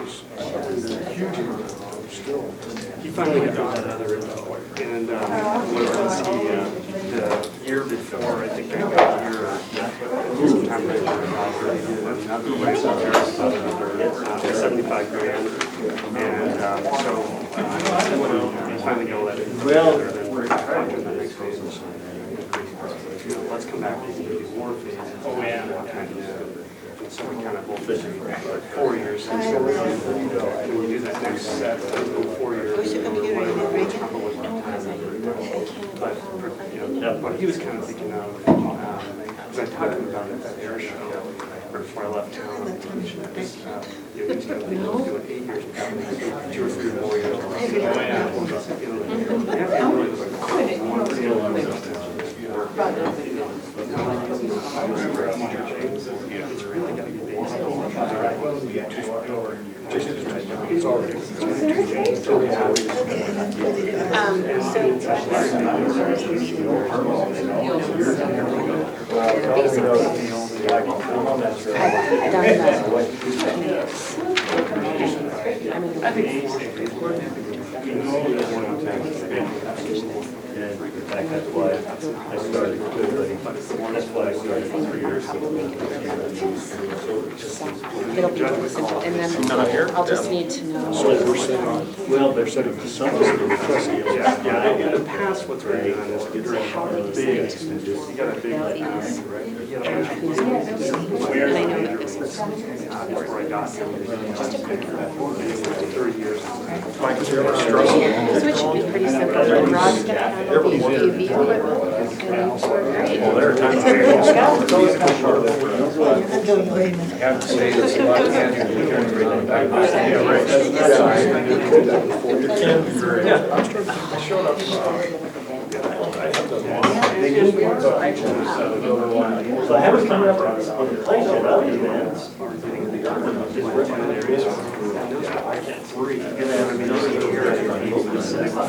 He finally got another info, and the year before, I think I got here, sometime later, another way, 75 grand, and so he finally got let it. Well, then we're talking the next phase. Let's come back and do more phase. Oh yeah. So we kind of both 4 years. So when we do that next set, 4 years. But he was kind of thinking of, because I talked to him about it at that air show, or before I left town, he's going to do 8 years, 2 or 3 more years. It's really got to be based on it's already. I think in fact, that's why I started. That's why I started 3 years ago. It'll be simple, and then I'll just need to know. So we're setting, well, they're setting the sum. Yeah, in the past, what's really done is you're big, you got a big ask, right? And I know that this is. Before I got them, Just a quick. 30 years. This would should be pretty simple. Rod's gonna have the UV equipment, and we're great. Well, there are times. I have to say this about So I haven't come up with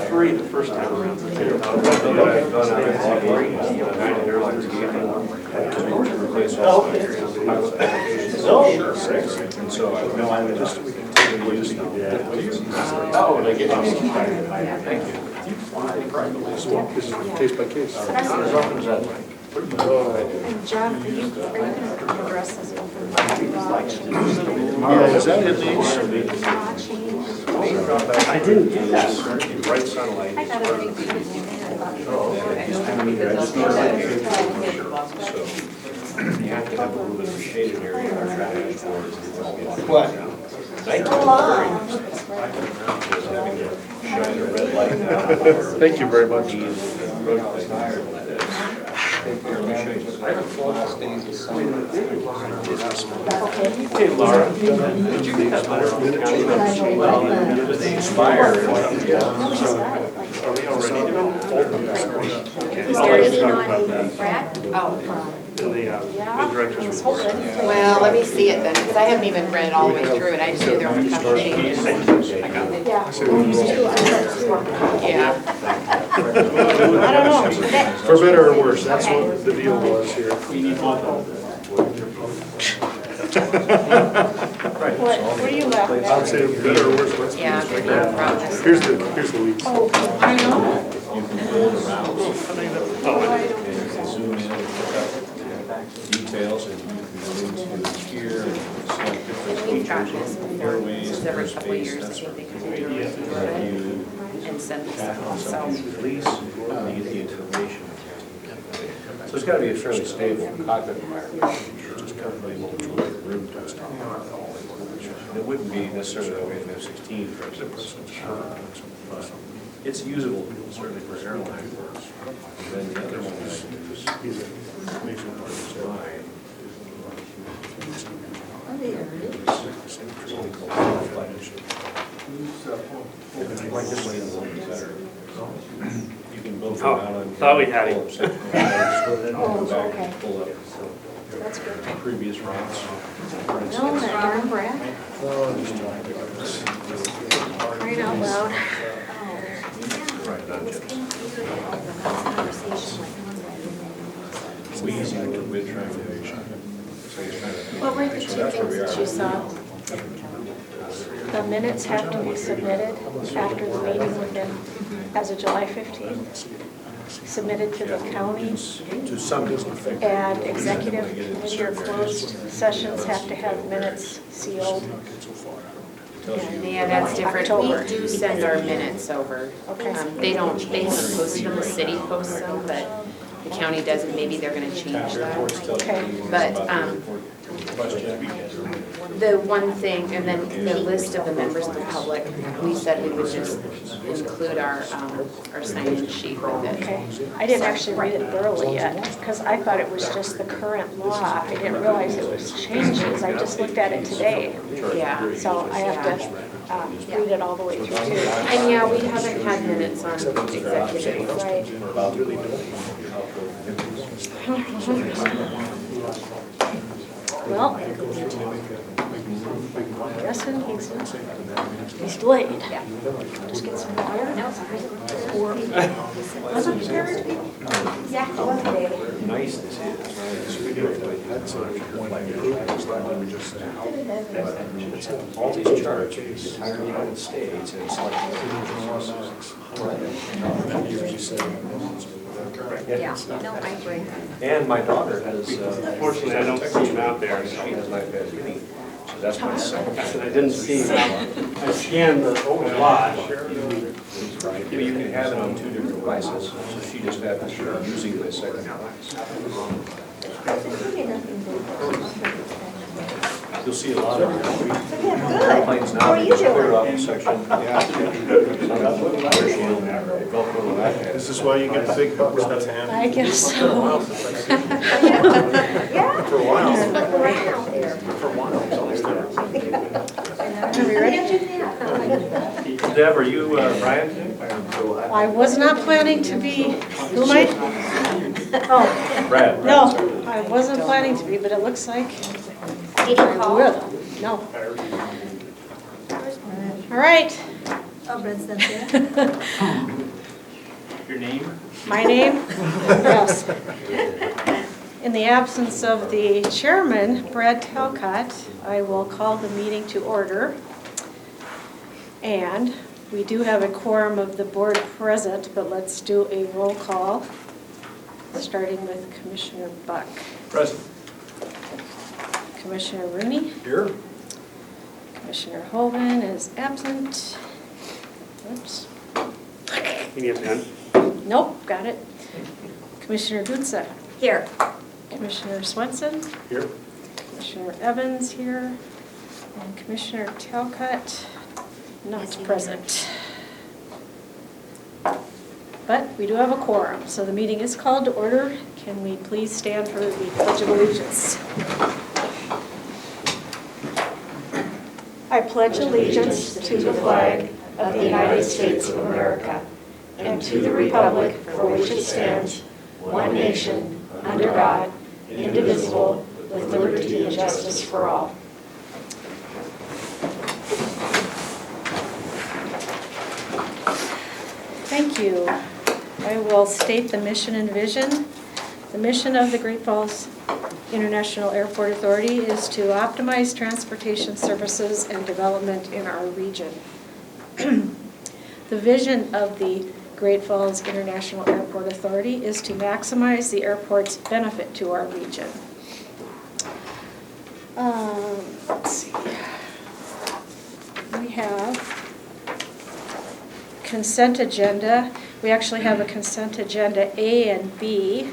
three the first time around. Sure, 6. And so I just oh, and I get thank you. This is case by case. John, are you going to address this over? Is that in these? I didn't do that. Right satellite. I got a big you have to have a little bit of a shaded area in our traffic towards. What? Thank you very much. Hey, Laura, did you get that letter from the county? Well, they expire. Are we all ready to go? Is there any non-Brad? Oh. The director's report. Well, let me see it then, because I haven't even read it all the way through, and I just knew there were a couple changes. Yeah. I don't know. For better or worse, that's what the deal was here. What are you laughing I'd say better or worse, let's Yeah, finish no like that. problem. Here's the leaks. I know. You can hold around and zoom in and pick up details, and you can go into here and select different We've got features, this before, airways, this is every couple of airspace, years, that I sort think of they thing. can do it You and send this tap on out, so. something, release, and you get the information. So it's got to be a fairly stable cockpit environment. Just kind of like room test. It wouldn't be necessarily that way in F-16, for instance. It's usable, certainly for airline. And then the other one is mine. Like this way, the one is better. You can build them out on. Thought we had it. Just go ahead and go back okay. and pull up That's good. previous routes. For No, instance. that darn Brad. Crying out loud. Right, not just. We use it for bid triangulation. So he's trying to. What were the two So that's where we things that are. you saw? The minutes have to be submitted after the meeting within, as of July 15th, submitted to the county, To some extent. and executive committee or closed sessions have to have minutes sealed. Yeah, that's different. October. We do send our minutes over. Okay. They haven't posted them, the city posts them, but the county doesn't, maybe they're gonna change that. Okay. But, the one thing, and then the list of the members of the public, we said we would just include our sign-in sheet with it. Okay. I didn't actually read it thoroughly yet, because I thought it was just the current law. I didn't realize it was changes. I just looked at it today. Yeah. So I have to read it all the way through too. And yeah, we haven't had minutes on executive. Right. Well, guessing he's delayed. Yeah. Just get some water. Wasn't there? Exactly. Nice this is. All these charts, the entire United States, and it's like. Yeah, no, I agree. And my daughter has. Unfortunately, I don't see him out there, She so. has like that mini. So that's my second. I said I didn't see him. I scanned the lot. But you can have it on two different devices, so she just had to start using the second device. You'll see a lot of airplanes now, they just clear off the section. This is why you get the big bucks. I guess so. For a while. Are we ready? Deb, are you Brian? I was not planning to be, who am I? Oh, Brad. no, I wasn't planning to be, but it looks like I will. No. All right. Oh, Brett's not there. Your name? My name? Yes. In the absence of the chairman, Brad Talcott, I will call the meeting to order. And we do have a quorum of the board present, but let's do a roll call, starting with Commissioner Buck. Present. Commissioner Rooney? Here. Commissioner Hoven is absent. Oops. You need a pen? Nope, got it. Commissioner Gutsa? Here. Commissioner Swenson? Here. Commissioner Evans here. And Commissioner Talcott not present. But we do have a quorum, so the meeting is called to order. Can we please stand for the Pledge of Allegiance? I pledge allegiance to the flag of the United States of America and to the republic for which it stands, one nation, under God, indivisible, with liberty and justice for all. Thank you. I will state the mission and vision. The mission of the Great Falls International Airport Authority is to optimize transportation services and development in our region. The vision of the Great Falls International Airport Authority is to maximize the airport's benefit to our region. Let's see. We have consent agenda. We actually have a consent agenda A and B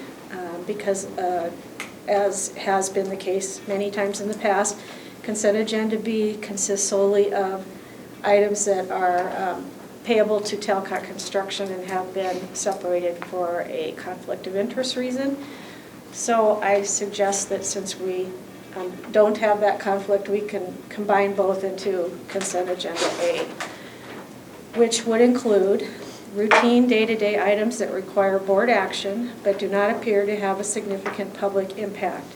because as has been the case many times in the past, consent agenda B consists solely of items that are payable to Talcott Construction and have been separated for a conflict of interest reason. So I suggest that since we don't have that conflict, we can combine both into consent agenda A, which would include routine day-to-day items that require board action but do not appear to have a significant public impact.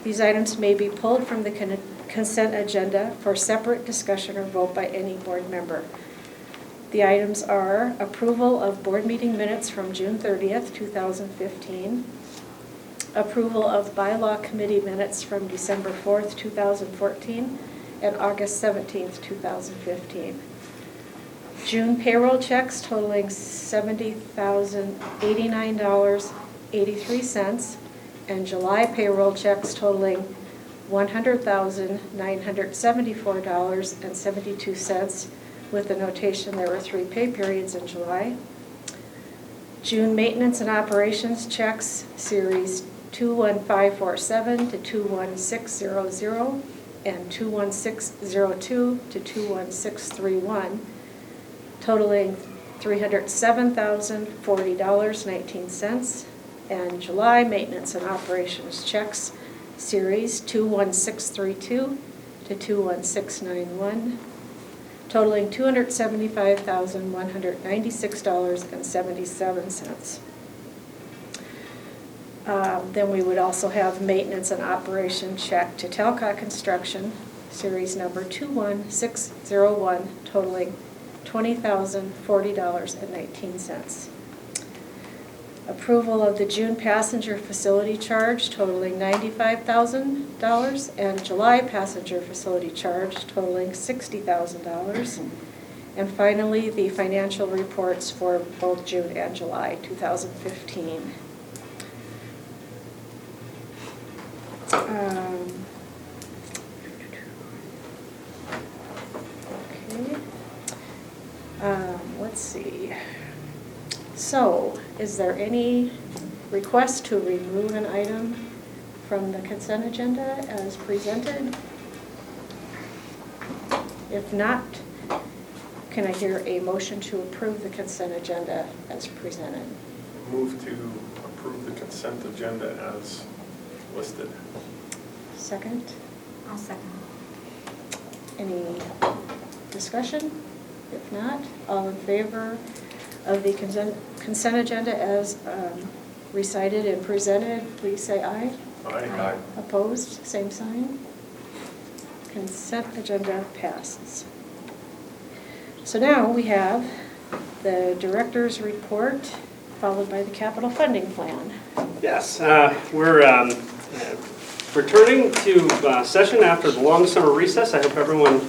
These items may be pulled from the consent agenda for separate discussion or vote by any board member. The items are approval of board meeting minutes from June 30th, 2015, approval of bylaw committee minutes from December 4th, 2014, and August 17th, 2015. June payroll checks totaling $70,089.83, and July payroll checks totaling $100,974.72, with the notation there were 3 pay periods in July. June maintenance and operations checks, series 21547 to 21600 and 21602 to 21631, totaling $307,040.19. And July maintenance and operations checks, series 21632 to 21691, totaling $275,196.77. Then we would also have maintenance and operation check to Talcott Construction, series number 21601, totaling $20,040.19. Approval of the June passenger facility charge totaling $95,000 and July passenger facility charge totaling $60,000. And finally, the financial reports for both June and July 2015. Let's see. So, is there any request to remove an item from the consent agenda as presented? If not, can I hear a motion to approve the consent agenda as presented? Move to approve the consent agenda as listed. Second? I'll second. Any discussion? If not, all in favor of the consent agenda as recited and presented, please say aye. Aye. Opposed, same sign. Consent agenda passes. So now we have the director's report, followed by the capital funding plan. Yes, we're returning to session after the long summer recess. I hope everyone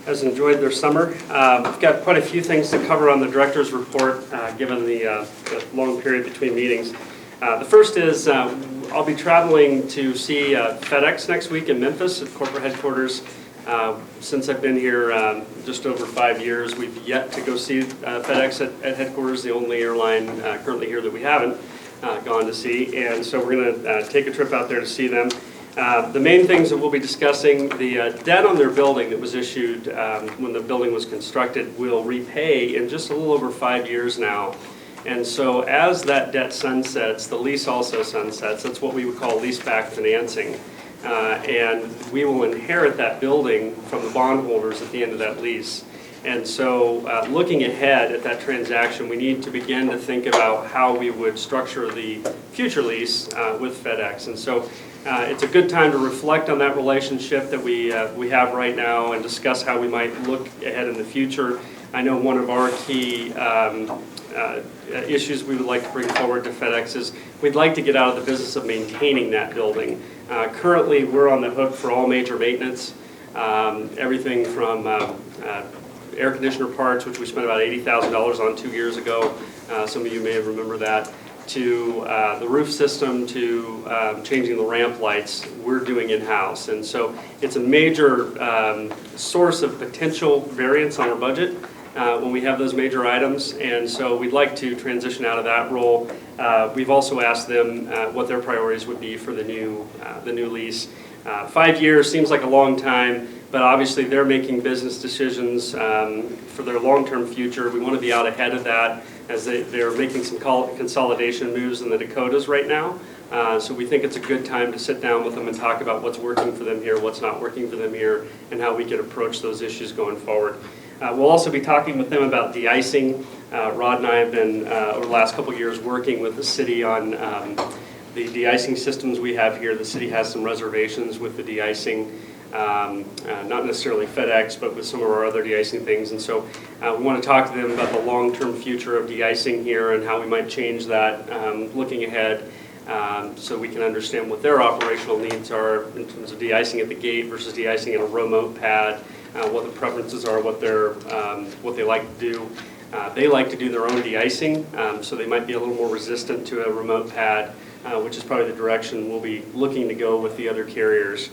has enjoyed their summer. We've got quite a few things to cover on the director's report, given the long period between meetings. The first is I'll be traveling to see FedEx next week in Memphis at corporate headquarters. Since I've been here just over 5 years, we've yet to go see FedEx at headquarters, the only airline currently here that we haven't gone to see. And so we're going to take a trip out there to see them. The main things that we'll be discussing, the debt on their building that was issued when the building was constructed will repay in just a little over 5 years now. And so as that debt sunsets, the lease also sunsets. That's what we would call leaseback financing. And we will inherit that building from the bondholders at the end of that lease. And so looking ahead at that transaction, we need to begin to think about how we would structure the future lease with FedEx. And so it's a good time to reflect on that relationship that we have right now and discuss how we might look ahead in the future. I know one of our key issues we would like to bring forward to FedEx is we'd like to get out of the business of maintaining that building. Currently, we're on the hook for all major maintenance, everything from air conditioner parts, which we spent about $80,000 on 2 years ago. Some of you may remember that. To the roof system, to changing the ramp lights, we're doing in-house. And so it's a major source of potential variance on our budget when we have those major items. And so we'd like to transition out of that role. We've also asked them what their priorities would be for the new lease. 5 years seems like a long time, but obviously they're making business decisions for their long-term future. We want to be out ahead of that as they're making some consolidation moves in the Dakotas right now. So we think it's a good time to sit down with them and talk about what's working for them here, what's not working for them here, and how we can approach those issues going forward. We'll also be talking with them about de-icing. Rod and I have been, over the last couple of years, working with the city on the de-icing systems we have here. The city has some reservations with the de-icing. Not necessarily FedEx, but with some of our other de-icing things. And so we want to talk to them about the long-term future of de-icing here and how we might change that looking ahead. so we can understand what their operational needs are in terms of de-icing at the gate versus de-icing at a remote pad, what the preferences are, what they like to do. They like to do their own de-icing, so they might be a little more resistant to a remote pad, which is probably the direction we'll be looking to go with the other carriers.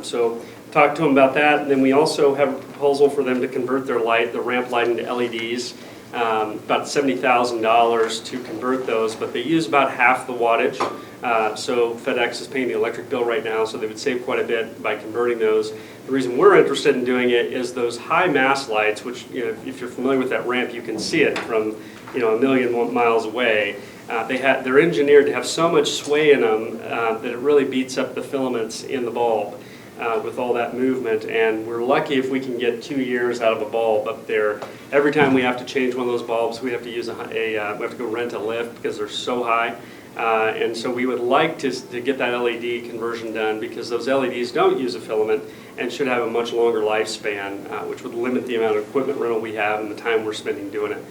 So talk to them about that, and then we also have a proposal for them to convert their ramp lighting to LEDs. About $70,000 to convert those, but they use about half the wattage. So FedEx is paying the electric bill right now, so they would save quite a bit by converting those. The reason we're interested in doing it is those high mast lights, which, if you're familiar with that ramp, you can see it from, a million miles away. They're engineered to have so much sway in them that it really beats up the filaments in the bulb. With all that movement, and we're lucky if we can get 2 years out of a bulb up there. Every time we have to change one of those bulbs, we have to use we have to go rent a lift because they're so high, and so we would like to get that LED conversion done because those LEDs don't use a filament and should have a much longer lifespan, which would limit the amount of equipment rental we have and the time we're spending doing it.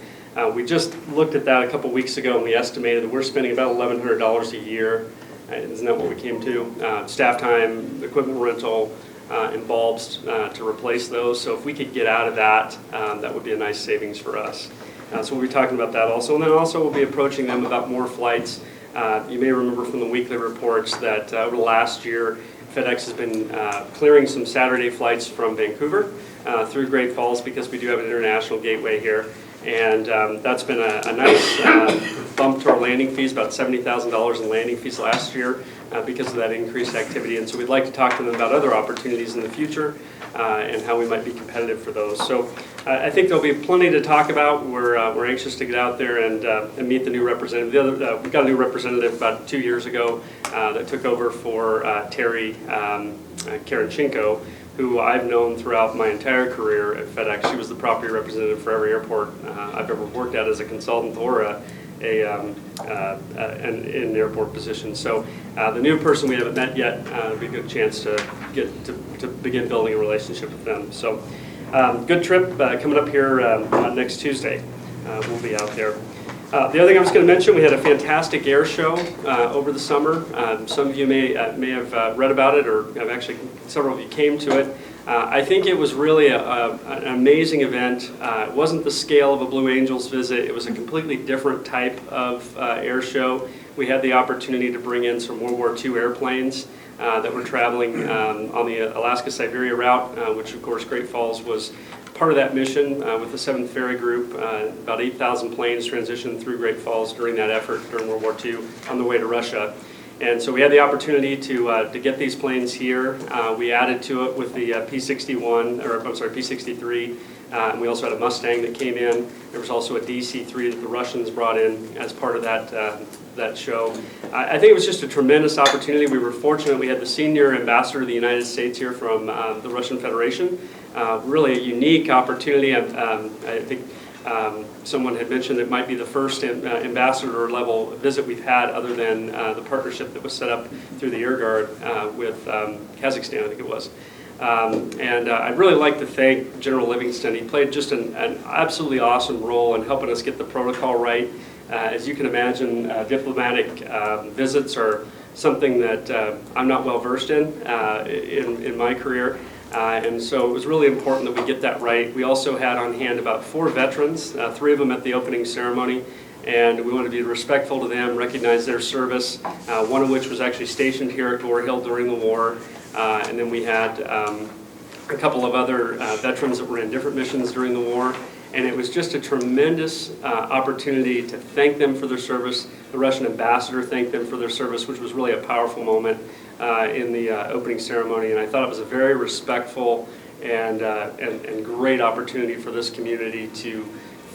We just looked at that a couple weeks ago, and we estimated that we're spending about $1,100 a year. Isn't that what we came to? Staff time, equipment rental, and bulbs to replace those. So if we could get out of that, that would be a nice savings for us. So we'll be talking about that also. And then also we'll be approaching them about more flights. You may remember from the weekly reports that over the last year, FedEx has been clearing some Saturday flights from Vancouver through Great Falls because we do have an international gateway here. And that's been a nice bump to our landing fees, about $70,000 in landing fees last year because of that increased activity. And so we'd like to talk to them about other opportunities in the future and how we might be competitive for those. So I think there'll be plenty to talk about. We're anxious to get out there and meet the new representative. We got a new representative about 2 years ago that took over for Terry Karanchenko, who I've known throughout my entire career at FedEx. She was the property representative for every airport I've ever worked at as a consultant or an airport position. So the new person we haven't met yet, it'll be a good chance to begin building a relationship with them. So good trip coming up here next Tuesday. We'll be out there. The other thing I was going to mention, we had a fantastic air show over the summer. Some of you may have read about it, or actually several of you came to it. I think it was really an amazing event. It wasn't the scale of a Blue Angels visit. It was a completely different type of air show. We had the opportunity to bring in some World War II airplanes that were traveling on the Alaska-Siberia route, which of course Great Falls was part of that mission with the 7th Ferry Group. About 8,000 planes transitioned through Great Falls during that effort during World War II on the way to Russia. And so we had the opportunity to get these planes here. We added to it with the P-63, and we also had a Mustang that came in. There was also a DC-3 that the Russians brought in as part of that show. I think it was just a tremendous opportunity. We were fortunate. We had the senior ambassador of the United States here from the Russian Federation. Really a unique opportunity. I think someone had mentioned it might be the first ambassador level visit we've had other than the partnership that was set up through the Air Guard with Kazakhstan, I think it was. And I'd really like to thank General Livingston. He played just an absolutely awesome role in helping us get the protocol right. As you can imagine, diplomatic visits are something that I'm not well versed in my career. And so it was really important that we get that right. We also had on hand about 4 veterans, 3 of them at the opening ceremony, and we wanted to be respectful to them, recognize their service, one of which was actually stationed here at Gore Hill during the war. And then we had a couple of other veterans that were in different missions during the war. And it was just a tremendous opportunity to thank them for their service. The Russian ambassador thanked them for their service, which was really a powerful moment in the opening ceremony. And I thought it was a very respectful and great opportunity for this community to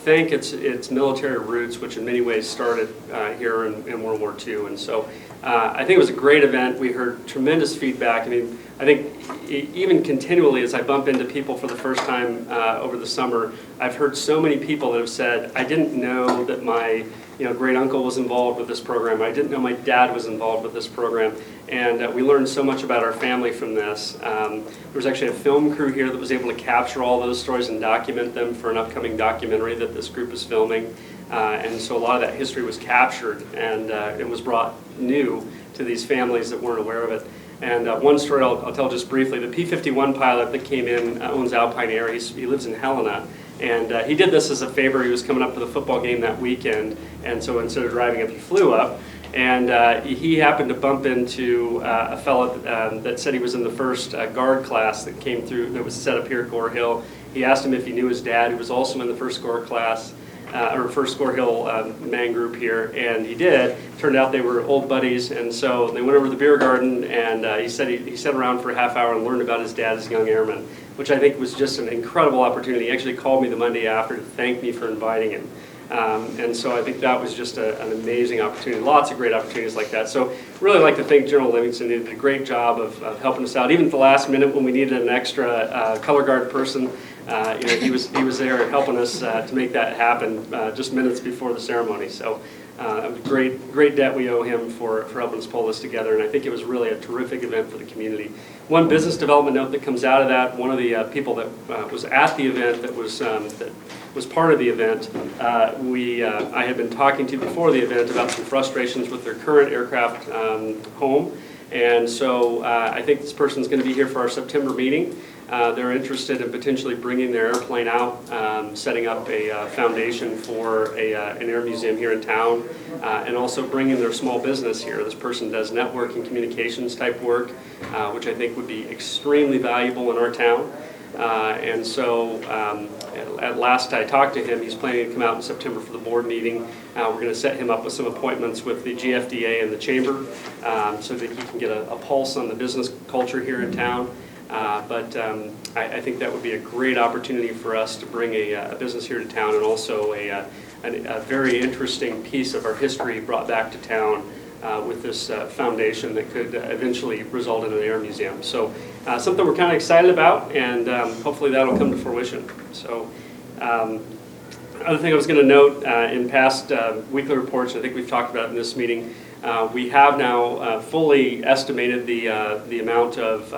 thank its military roots, which in many ways started here in World War II. And so I think it was a great event. We heard tremendous feedback. I mean, I think even continually as I bump into people for the first time over the summer, I've heard so many people that have said, I didn't know that my great uncle was involved with this program. I didn't know my dad was involved with this program. And we learned so much about our family from this. There was actually a film crew here that was able to capture all those stories and document them for an upcoming documentary that this group is filming. And so a lot of that history was captured, and it was brought new to these families that weren't aware of it. And one story I'll tell just briefly, the P-51 pilot that came in owns Alpine Air. He lives in Helena. And he did this as a favor. He was coming up for the football game that weekend, and so instead of driving up, he flew up. And he happened to bump into a fellow that said he was in the first guard class that came through, that was set up here at Gore Hill. He asked him if he knew his dad, who was also in the first Gore class, or first Gore Hill man group here, and he did. Turned out they were old buddies, and so they went over to the beer garden, and he said he sat around for a half hour and learned about his dad as a young airman, which I think was just an incredible opportunity. He actually called me the Monday after to thank me for inviting him. And so I think that was just an amazing opportunity. Lots of great opportunities like that. So really like to thank General Livingston. He did a great job of helping us out. Even at the last minute when we needed an extra color guard person, he was there helping us to make that happen just minutes before the ceremony. So great debt we owe him for helping us pull this together. And I think it was really a terrific event for the community. One business development note that comes out of that, one of the people that was at the event that was part of the event, I had been talking to before the event about some frustrations with their current aircraft home. And so I think this person's going to be here for our September meeting. They're interested in potentially bringing their airplane out, setting up a foundation for an air museum here in town, and also bringing their small business here. This person does network and communications type work, which I think would be extremely valuable in our town. And so at last I talked to him, he's planning to come out in September for the board meeting. We're going to set him up with some appointments with the GFDA and the chamber so that he can get a pulse on the business culture here in town. But I think that would be a great opportunity for us to bring a business here to town, and also a very interesting piece of our history brought back to town with this foundation that could eventually result in an air museum. So something we're kind of excited about, and hopefully that'll come to fruition. So other thing I was going to note, in past weekly reports, I think we've talked about in this meeting, we have now fully estimated the amount of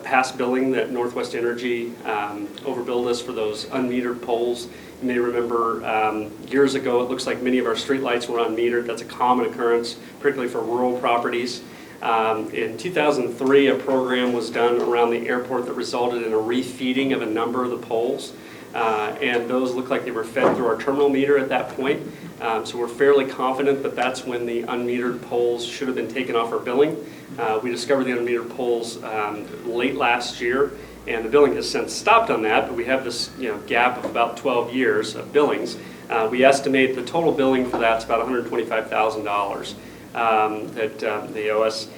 past billing that Northwest Energy overbilled us for those unmetered poles. You may remember years ago, it looks like many of our streetlights were unmetered. That's a common occurrence, particularly for rural properties. In 2003, a program was done around the airport that resulted in a refeeding of a number of the poles. And those look like they were fed through our terminal meter at that point. So we're fairly confident that that's when the unmetered poles should have been taken off our billing. We discovered the unmetered poles late last year, and the billing has since stopped on that, but we have this gap of about 12 years of billings. We estimate the total billing for that's about $125,000 that they owe us.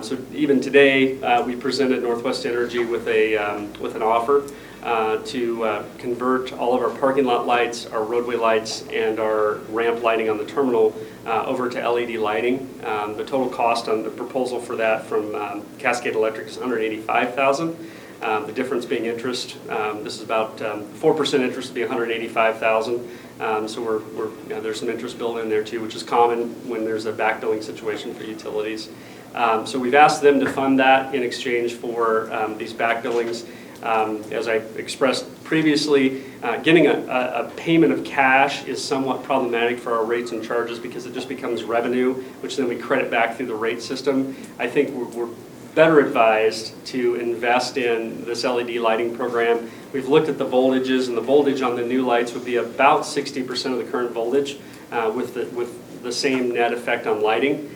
So even today, we presented Northwest Energy with an offer to convert all of our parking lot lights, our roadway lights, and our ramp lighting on the terminal over to LED lighting. The total cost on the proposal for that from Cascade Electric is $185,000. The difference being interest. This is about 4% interest would be $185,000. So there's some interest built in there too, which is common when there's a back billing situation for utilities. So we've asked them to fund that in exchange for these back billings. As I expressed previously, getting a payment of cash is somewhat problematic for our rates and charges because it just becomes revenue, which then we credit back through the rate system. I think we're better advised to invest in this LED lighting program. We've looked at the voltages, and the voltage on the new lights would be about 60% of the current voltage with the same net effect on lighting.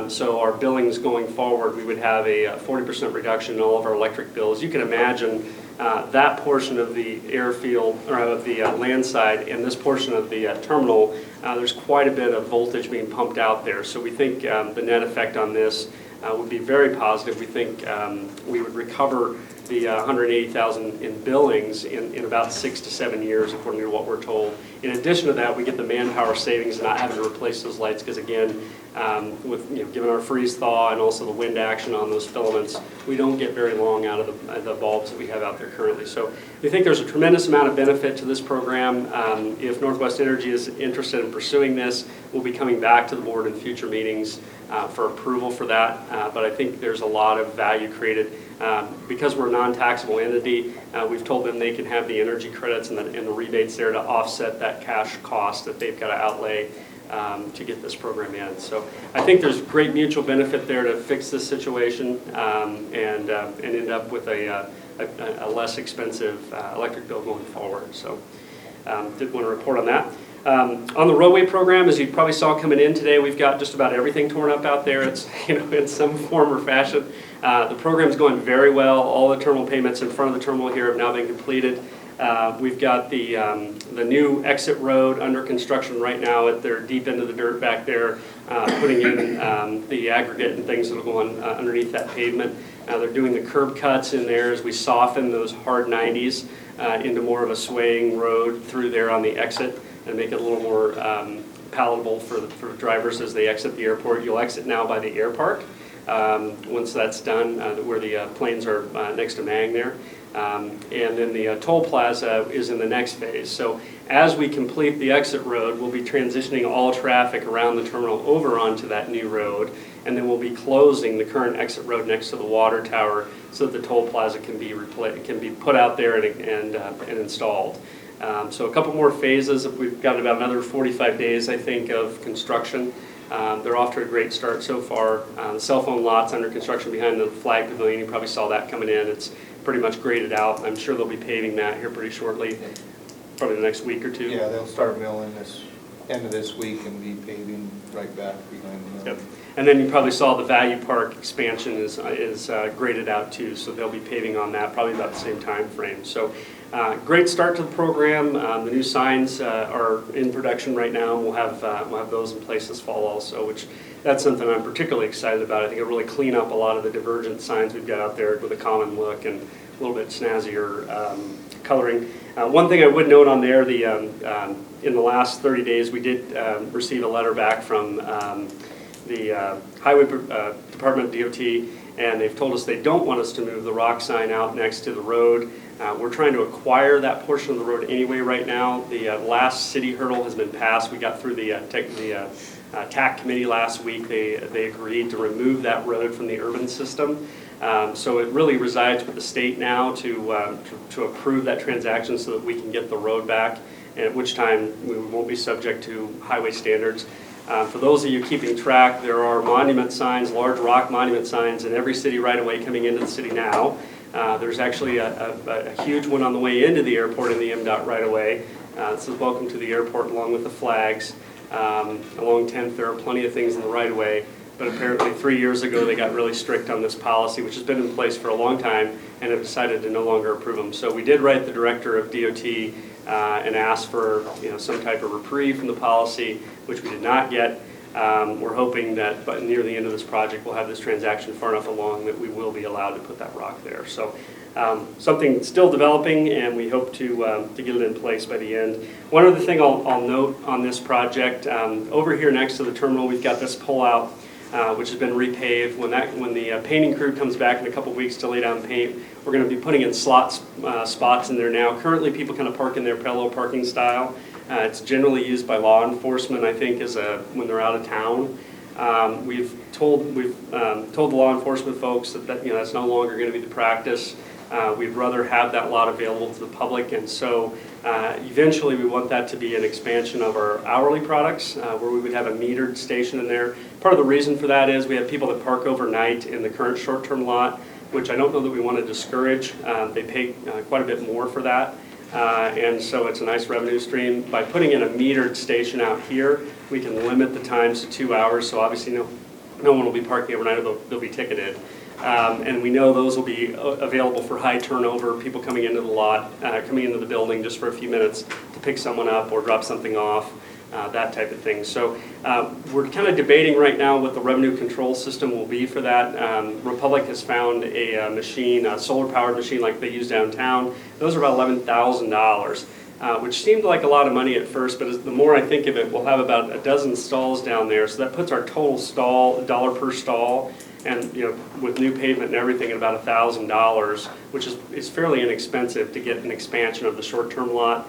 So our billings going forward, we would have a 40% reduction in all of our electric bills. You can imagine that portion of the airfield, or of the land side, and this portion of the terminal, there's quite a bit of voltage being pumped out there. So we think the net effect on this would be very positive. We think we would recover the $180,000 in billings in about 6 to 7 years, according to what we're told. In addition to that, we get the manpower savings and not having to replace those lights, because again, given our freeze thaw and also the wind action on those filaments, we don't get very long out of the bulbs that we have out there currently. So we think there's a tremendous amount of benefit to this program. If Northwest Energy is interested in pursuing this, we'll be coming back to the board in future meetings for approval for that. But I think there's a lot of value created. Because we're a non-taxable entity, we've told them they can have the energy credits and the rebates there to offset that cash cost that they've got to outlay to get this program in. So I think there's great mutual benefit there to fix this situation and end up with a less expensive electric bill going forward. So did want to report on that. On the roadway program, as you probably saw coming in today, we've got just about everything torn up out there. It's, in some form or fashion. The program's going very well. All the terminal payments in front of the terminal here have now been completed. We've got the new exit road under construction right now. They're deep into the dirt back there, putting in the aggregate and things that will go on underneath that pavement. They're doing the curb cuts in there as we soften those hard 90s into more of a swaying road through there on the exit and make it a little more palatable for drivers as they exit the airport. You'll exit now by the air park. Once that's done, where the planes are next to Mang there. And then the toll plaza is in the next phase. So as we complete the exit road, we'll be transitioning all traffic around the terminal over onto that new road, and then we'll be closing the current exit road next to the water tower so that the toll plaza can be put out there and installed. So a couple more phases. We've got about another 45 days, I think, of construction. They're off to a great start so far. The cell phone lot's under construction behind the flag pavilion. You probably saw that coming in. It's pretty much graded out. I'm sure they'll be paving that here pretty shortly, probably the next week or two. Yeah, they'll start milling this end of this week and be paving right back behind the mill. Yep. And then you probably saw the Value Park expansion is graded out too, so they'll be paving on that probably about the same time frame. So great start to the program. The new signs are in production right now, and we'll have those in place this fall also, which that's something I'm particularly excited about. I think it'll really clean up a lot of the divergent signs we've got out there with a common look and a little bit snazzier coloring. One thing I would note on there, in the last 30 days, we did receive a letter back from the Highway Department, DOT, and they've told us they don't want us to move the rock sign out next to the road. We're trying to acquire that portion of the road anyway right now. The last city hurdle has been passed. We got through the TAC committee last week. They agreed to remove that road from the urban system. So it really resides with the state now to approve that transaction so that we can get the road back, and at which time we won't be subject to highway standards. For those of you keeping track, there are monument signs, large rock monument signs in every city right away coming into the city now. There's actually a huge one on the way into the airport in the MDOT right away. This is welcome to the airport along with the flags. Along 10th, there are plenty of things in the right of way, but apparently 3 years ago they got really strict on this policy, which has been in place for a long time, and have decided to no longer approve them. So we did write the director of DOT and asked for some type of reprieve from the policy, which we did not get. We're hoping that near the end of this project we'll have this transaction far enough along that we will be allowed to put that rock there. So something still developing, and we hope to get it in place by the end. One other thing I'll note on this project, over here next to the terminal we've got this pullout which has been repaved. When the painting crew comes back in a couple weeks to lay down paint, we're going to be putting in spots in there now. Currently people kind of park in their parallel parking style. It's generally used by law enforcement, I think, when they're out of town. We've told the law enforcement folks that that's no longer going to be the practice. We'd rather have that lot available to the public, and so eventually we want that to be an expansion of our hourly products, where we would have a metered station in there. Part of the reason for that is we have people that park overnight in the current short-term lot, which I don't know that we want to discourage. They pay quite a bit more for that. And so it's a nice revenue stream. By putting in a metered station out here, we can limit the times to 2 hours, so obviously no one will be parking overnight, they'll be ticketed. And we know those will be available for high turnover, people coming into the lot, coming into the building just for a few minutes to pick someone up or drop something off, that type of thing. So we're kind of debating right now what the revenue control system will be for that. Republic has found a machine, a solar-powered machine like they use downtown. Those are about $11,000, which seemed like a lot of money at first, but the more I think of it, we'll have about a dozen stalls down there. So that puts our total stall, $1 per stall, and with new pavement and everything at about $1,000, which is fairly inexpensive to get an expansion of the short-term lot.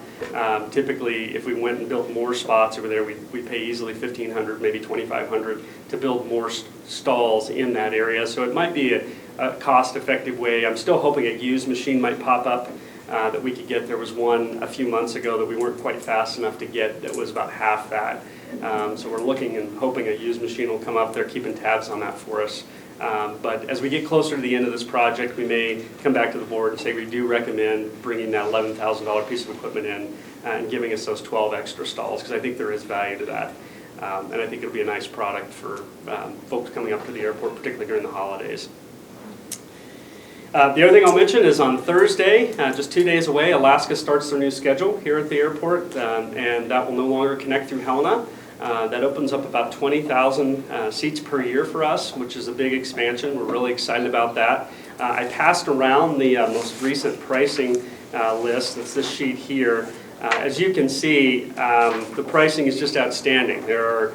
Typically, if we went and built more spots over there, we pay easily $1,500, maybe $2,500 to build more stalls in that area. So it might be a cost-effective way. I'm still hoping a used machine might pop up that we could get. There was one a few months ago that we weren't quite fast enough to get that was about half that. So we're looking and hoping a used machine will come up. They're keeping tabs on that for us. But as we get closer to the end of this project, we may come back to the board and say we do recommend bringing that $11,000 piece of equipment in and giving us those 12 extra stalls, because I think there is value to that. And I think it'll be a nice product for folks coming up to the airport, particularly during the holidays. The other thing I'll mention is on Thursday, just 2 days away, Alaska starts their new schedule here at the airport, and that will no longer connect through Helena. That opens up about 20,000 seats per year for us, which is a big expansion. We're really excited about that. I passed around the most recent pricing list. That's this sheet here. As you can see, the pricing is just outstanding. There are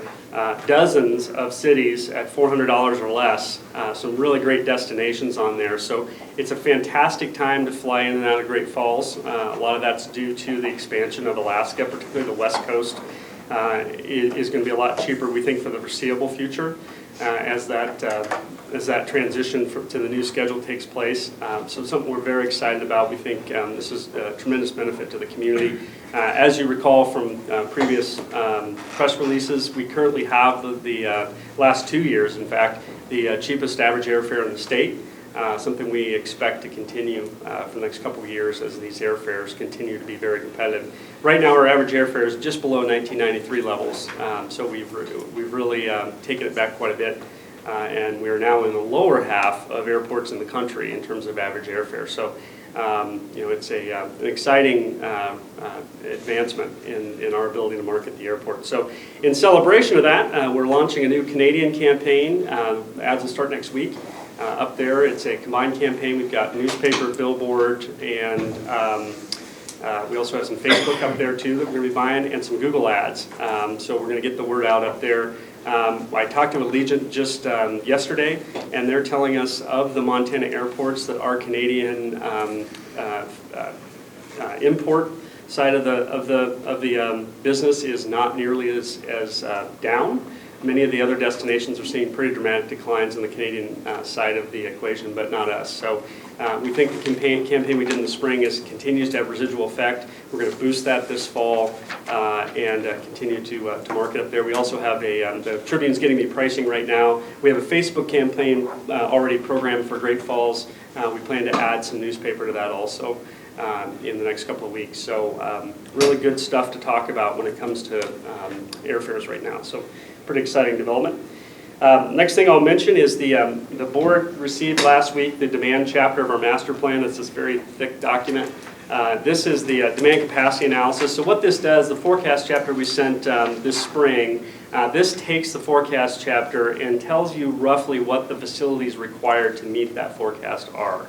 dozens of cities at $400 or less, some really great destinations on there. So it's a fantastic time to fly in and out of Great Falls. A lot of that's due to the expansion of Alaska, particularly the West Coast. Is going to be a lot cheaper, we think, for the foreseeable future as that transition to the new schedule takes place. So something we're very excited about. We think this is a tremendous benefit to the community. As you recall from previous press releases, we currently have the last 2 years, in fact, the cheapest average airfare in the state. Something we expect to continue for the next couple of years as these airfares continue to be very competitive. Right now, our average airfare is just below 1993 levels, so we've really taken it back quite a bit, and we are now in the lower half of airports in the country in terms of average airfare. So, it's an exciting advancement in our ability to market the airport. So, in celebration of that, we're launching a new Canadian campaign. Ads will start next week. Up there, it's a combined campaign. We've got newspaper, billboard, and we also have some Facebook up there too that we're going to be buying, and some Google ads. So we're going to get the word out up there. I talked to Allegiant just yesterday, and they're telling us of the Montana airports that our Canadian import side of the business is not nearly as down. Many of the other destinations are seeing pretty dramatic declines in the Canadian side of the equation, but not us. So we think the campaign we did in the spring continues to have residual effect. We're going to boost that this fall and continue to market up there. We also have the Tribune's getting me pricing right now. We have a Facebook campaign already programmed for Great Falls. We plan to add some newspaper to that also in the next couple of weeks. So really good stuff to talk about when it comes to airfares right now. So pretty exciting development. Next thing I'll mention is the board received last week the demand chapter of our master plan. It's this very thick document. This is the demand capacity analysis. So what this does, the forecast chapter we sent this spring, this takes the forecast chapter and tells you roughly what the facilities required to meet that forecast are.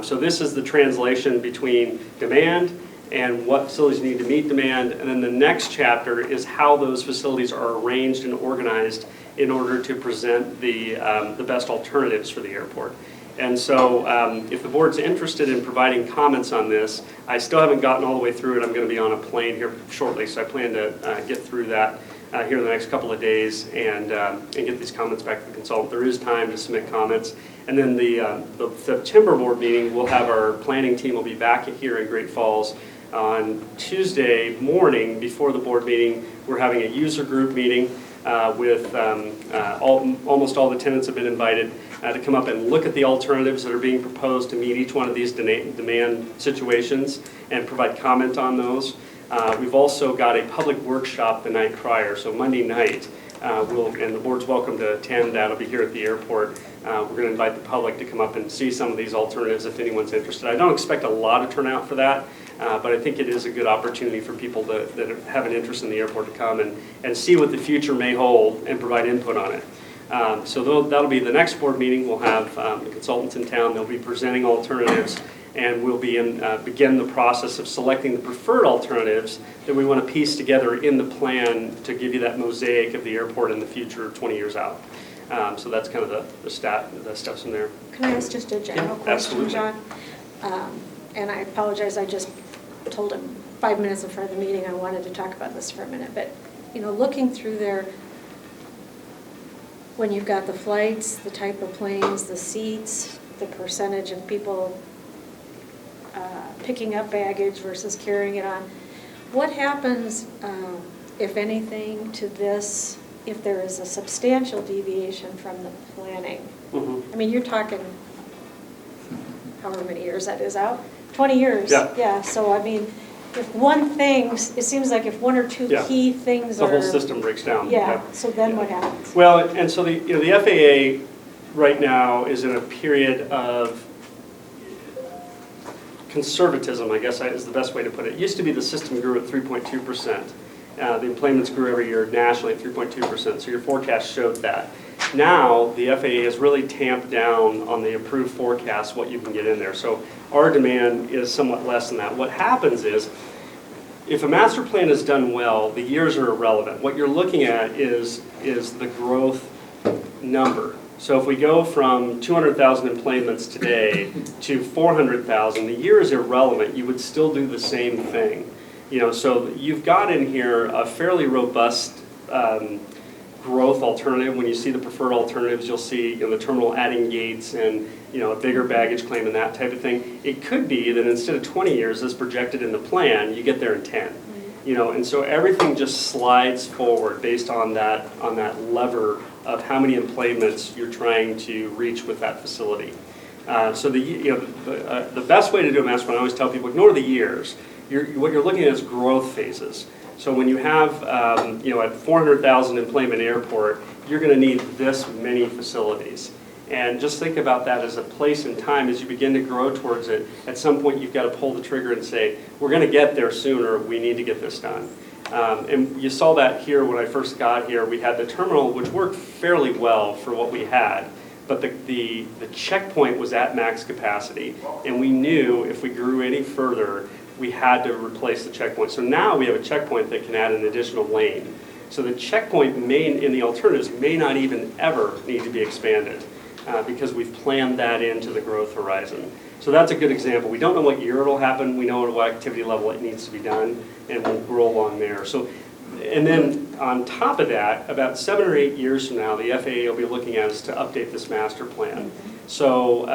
So this is the translation between demand and what facilities need to meet demand, and then the next chapter is how those facilities are arranged and organized in order to present the best alternatives for the airport. And so if the board's interested in providing comments on this, I still haven't gotten all the way through it. I'm going to be on a plane here shortly, so I plan to get through that here in the next couple of days and get these comments back to the consultant. There is time to submit comments. And then the September board meeting, we'll have our planning team will be back here in Great Falls on Tuesday morning before the board meeting. We're having a user group meeting with almost all the tenants have been invited to come up and look at the alternatives that are being proposed to meet each one of these demand situations and provide comment on those. We've also got a public workshop the night prior, so Monday night, and the board's welcome to attend. That'll be here at the airport. We're going to invite the public to come up and see some of these alternatives if anyone's interested. I don't expect a lot of turnout for that, but I think it is a good opportunity for people that have an interest in the airport to come and see what the future may hold and provide input on it. So that'll be the next board meeting. We'll have the consultants in town. They'll be presenting alternatives, and we'll begin the process of selecting the preferred alternatives that we want to piece together in the plan to give you that mosaic of the airport in the future 20 years out. So that's kind of the steps in there. Can I ask just a general question, absolutely. John? And I apologize, I just told him 5 minutes in front of the meeting I wanted to talk about this for a minute. But, looking through there, when you've got the flights, the type of planes, the seats, the percentage of people picking up baggage versus carrying it on. What happens, if anything, to this if there is a substantial deviation from the planning? Mhm. I mean, you're talking however many years that is out, 20 years. Yeah. Yeah, so I mean, if one thing, it seems like if one or two Yeah. key things The are. whole system breaks down. Yeah, so then what happens? Well, and so the FAA right now is in a period of conservatism, I guess is the best way to put it. It used to be the system grew at 3.2%. The employments grew every year nationally at 3.2%, so your forecast showed that. Now, the FAA has really tamped down on the approved forecast what you can get in there. So our demand is somewhat less than that. What happens is, if a master plan is done well, the years are irrelevant. What you're looking at is the growth number. So if we go from 200,000 employments today to 400,000, the year is irrelevant. You would still do the same thing. So you've got in here a fairly robust growth alternative. When you see the preferred alternatives, you'll see the terminal adding gates and a bigger baggage claim and that type of thing. It could be that instead of 20 years as projected in the plan, you get there in 10. And so everything just slides forward based on that lever of how many employments you're trying to reach with that facility. So the best way to do a master plan, I always tell people, ignore the years. What you're looking at is growth phases. So when you have at 400,000 employment airport, you're going to need this many facilities. And just think about that as a place and time as you begin to grow towards it. At some point, you've got to pull the trigger and say, we're going to get there sooner. We need to get this done. And you saw that here when I first got here. We had the terminal, which worked fairly well for what we had. But the checkpoint was at max capacity. And we knew if we grew any further, we had to replace the checkpoint. So now we have a checkpoint that can add an additional lane. So the checkpoint in the alternatives may not even ever need to be expanded because we've planned that into the growth horizon. So that's a good example. We don't know what year it'll happen. We know at what activity level it needs to be done, and we'll grow along there. So, and then on top of that, about 7 or 8 years from now, the FAA will be looking at us to update this master plan. So,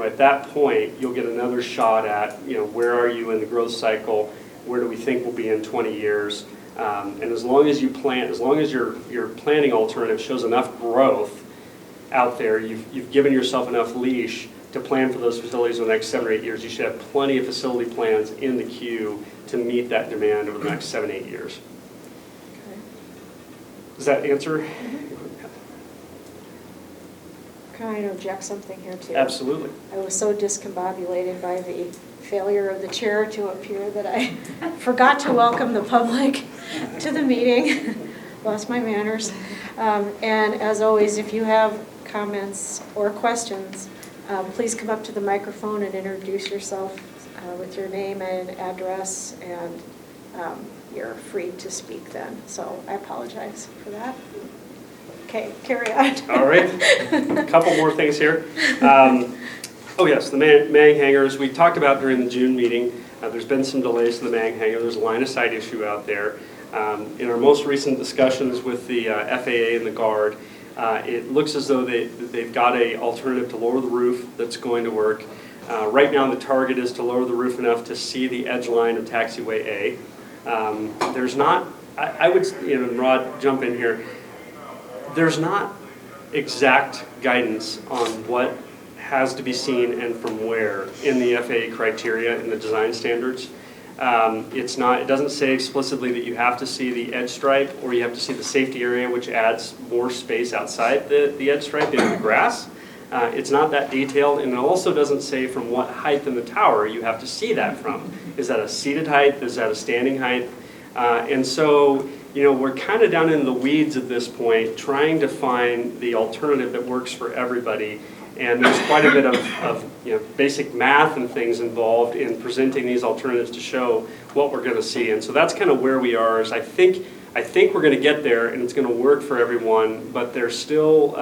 at that point, you'll get another shot at, where are you in the growth cycle? Where do we think we'll be in 20 years? And as long as you plan, as long as your planning alternative shows enough growth out there, you've given yourself enough leash to plan for those facilities in the next 7 or 8 years. You should have plenty of facility plans in the queue to meet that demand over the next 7, 8 years. Okay. Does that answer? Can I interject something here too? Absolutely. I was so discombobulated by the failure of the chair to appear that I forgot to welcome the public to the meeting. Lost my manners. And as always, if you have comments or questions, please come up to the microphone and introduce yourself with your name and address, and you're free to speak then. So I apologize for that. Okay, carry on. All right, a couple more things here. Oh yes, the Mang hangars, we talked about during the June meeting. There's been some delays to the Mang hangar. There's a line of sight issue out there. In our most recent discussions with the FAA and the Guard, it looks as though they've got an alternative to lower the roof that's going to work. Right now the target is to lower the roof enough to see the edge line of taxiway A. There's not, I would, Rod, jump in here. There's not exact guidance on what has to be seen and from where in the FAA criteria in the design standards. It doesn't say explicitly that you have to see the edge stripe or you have to see the safety area, which adds more space outside the edge stripe in the grass. It's not that detailed, and it also doesn't say from what height in the tower you have to see that from. Is that a seated height? Is that a standing height? And so, we're kind of down in the weeds at this point, trying to find the alternative that works for everybody. And there's quite a bit of basic math and things involved in presenting these alternatives to show what we're going to see. And so that's kind of where we are. Is I think we're going to get there, and it's going to work for everyone. But they're still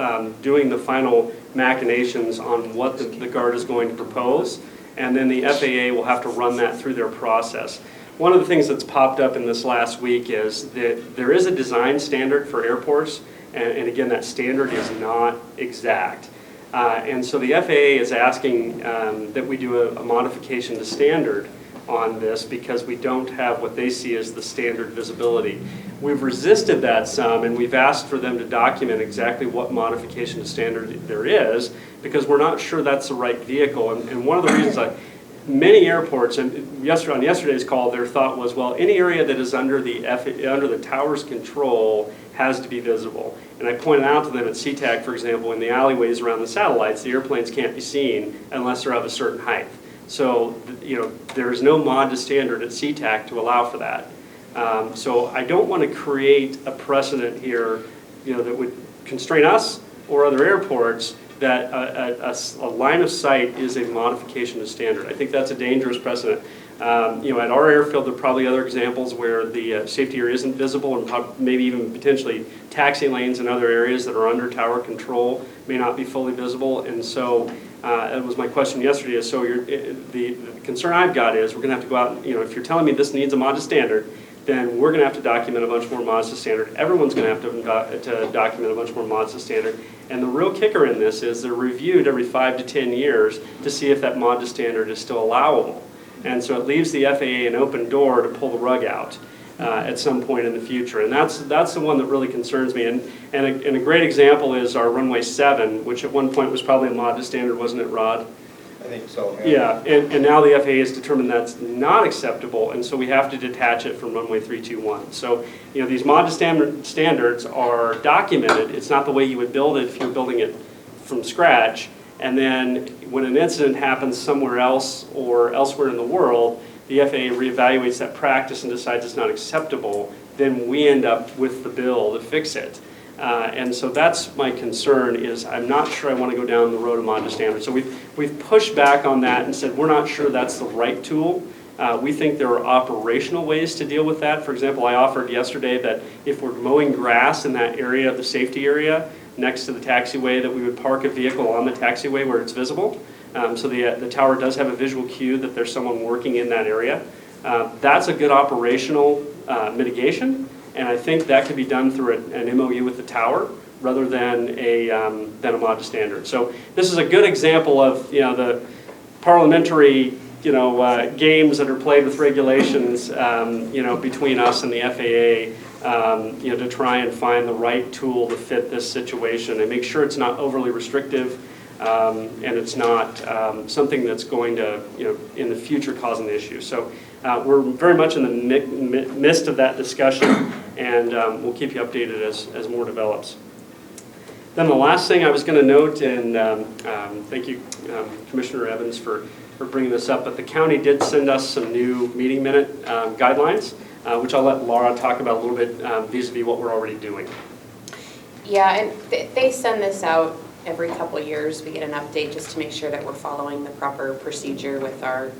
doing the final machinations on what the Guard is going to propose, and then the FAA will have to run that through their process. One of the things that's popped up in this last week is that there is a design standard for airports, and again, that standard is not exact. And so the FAA is asking that we do a modification to standard on this because we don't have what they see as the standard visibility. We've resisted that some, and we've asked for them to document exactly what modification to standard there is because we're not sure that's the right vehicle. And one of the reasons many airports, and on yesterday's call, their thought was, well, any area that is under the tower's control has to be visible. And I pointed out to them at SeaTac, for example, in the alleyways around the satellites, the airplanes can't be seen unless they're of a certain height. So, there is no mod to standard at SeaTac to allow for that. So I don't want to create a precedent here, that would constrain us or other airports that a line of sight is a modification to standard. I think that's a dangerous precedent. At our airfield, there are probably other examples where the safety area isn't visible, and maybe even potentially taxi lanes in other areas that are under tower control may not be fully visible. And so that was my question yesterday. Is so the concern I've got is we're going to have to go out and, if you're telling me this needs a mod to standard, then we're going to have to document a bunch more mods to standard. Everyone's going to have to document a bunch more mods to standard. And the real kicker in this is they're reviewed every 5 to 10 years to see if that mod to standard is still allowable. And so it leaves the FAA an open door to pull the rug out at some point in the future. And that's the one that really concerns me. And a great example is our runway 7, which at one point was probably a mod to standard, wasn't it, Rod? I think so. Yeah, and now the FAA has determined that's not acceptable, and so we have to detach it from runway 321. So, these mod to standards are documented. It's not the way you would build it if you're building it from scratch. And then when an incident happens somewhere else or elsewhere in the world, the FAA reevaluates that practice and decides it's not acceptable, then we end up with the bill to fix it. And so that's my concern is I'm not sure I want to go down the road of mod to standard. So we've pushed back on that and said we're not sure that's the right tool. We think there are operational ways to deal with that. For example, I offered yesterday that if we're mowing grass in that area, the safety area, next to the taxiway, that we would park a vehicle on the taxiway where it's visible. So the tower does have a visual cue that there's someone working in that area. That's a good operational mitigation. And I think that could be done through an MOU with the tower rather than a mod to standard. So this is a good example of the parliamentary games that are played with regulations between us and the FAA to try and find the right tool to fit this situation and make sure it's not overly restrictive and it's not something that's going to in the future cause an issue. So we're very much in the midst of that discussion, and we'll keep you updated as more develops. Then the last thing I was going to note, and thank you, Commissioner Evans, for bringing this up, but the county did send us some new meeting minute guidelines, which I'll let Laura talk about a little bit vis-a-vis what we're already doing. Yeah, and they send this out every couple of years. We get an update just to make sure that we're following the proper procedure with our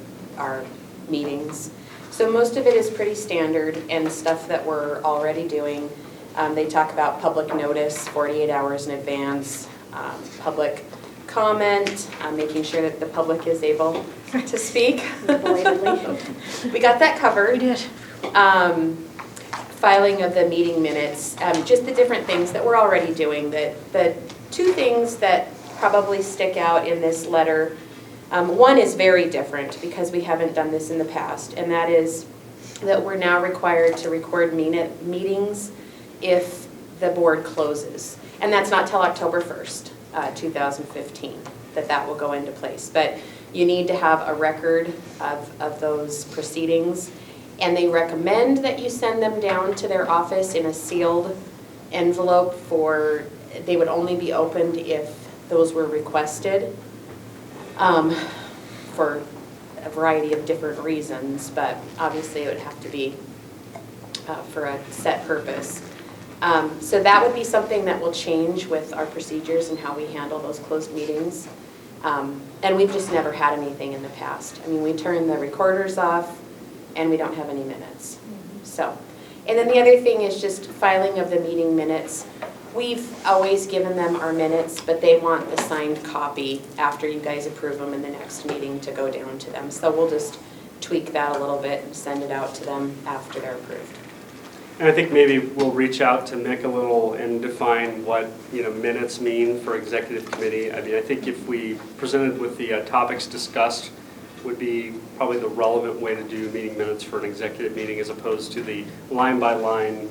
meetings. So most of it is pretty standard and stuff that we're already doing. They talk about public notice 48 hours in advance, public comment, making sure that the public is able to speak. We got that covered. We did. Filing of the meeting minutes, just the different things that we're already doing. The two things that probably stick out in this letter, one is very different because we haven't done this in the past, and that is that we're now required to record meetings if the board closes. And that's not till October 1st, 2015, that will go into place. But you need to have a record of those proceedings. And they recommend that you send them down to their office in a sealed envelope they would only be opened if those were requested for a variety of different reasons, but obviously it would have to be for a set purpose. So that would be something that will change with our procedures and how we handle those closed meetings. And we've just never had anything in the past. I mean, we turn the recorders off and we don't have any minutes. So, and then the other thing is just filing of the meeting minutes. We've always given them our minutes, but they want the signed copy after you guys approve them in the next meeting to go down to them. So we'll just tweak that a little bit and send it out to them after they're approved. And I think maybe we'll reach out to Mick a little and define what, minutes mean for executive committee. I mean, I think if we presented with the topics discussed would be probably the relevant way to do meeting minutes for an executive meeting as opposed to the line-by-line,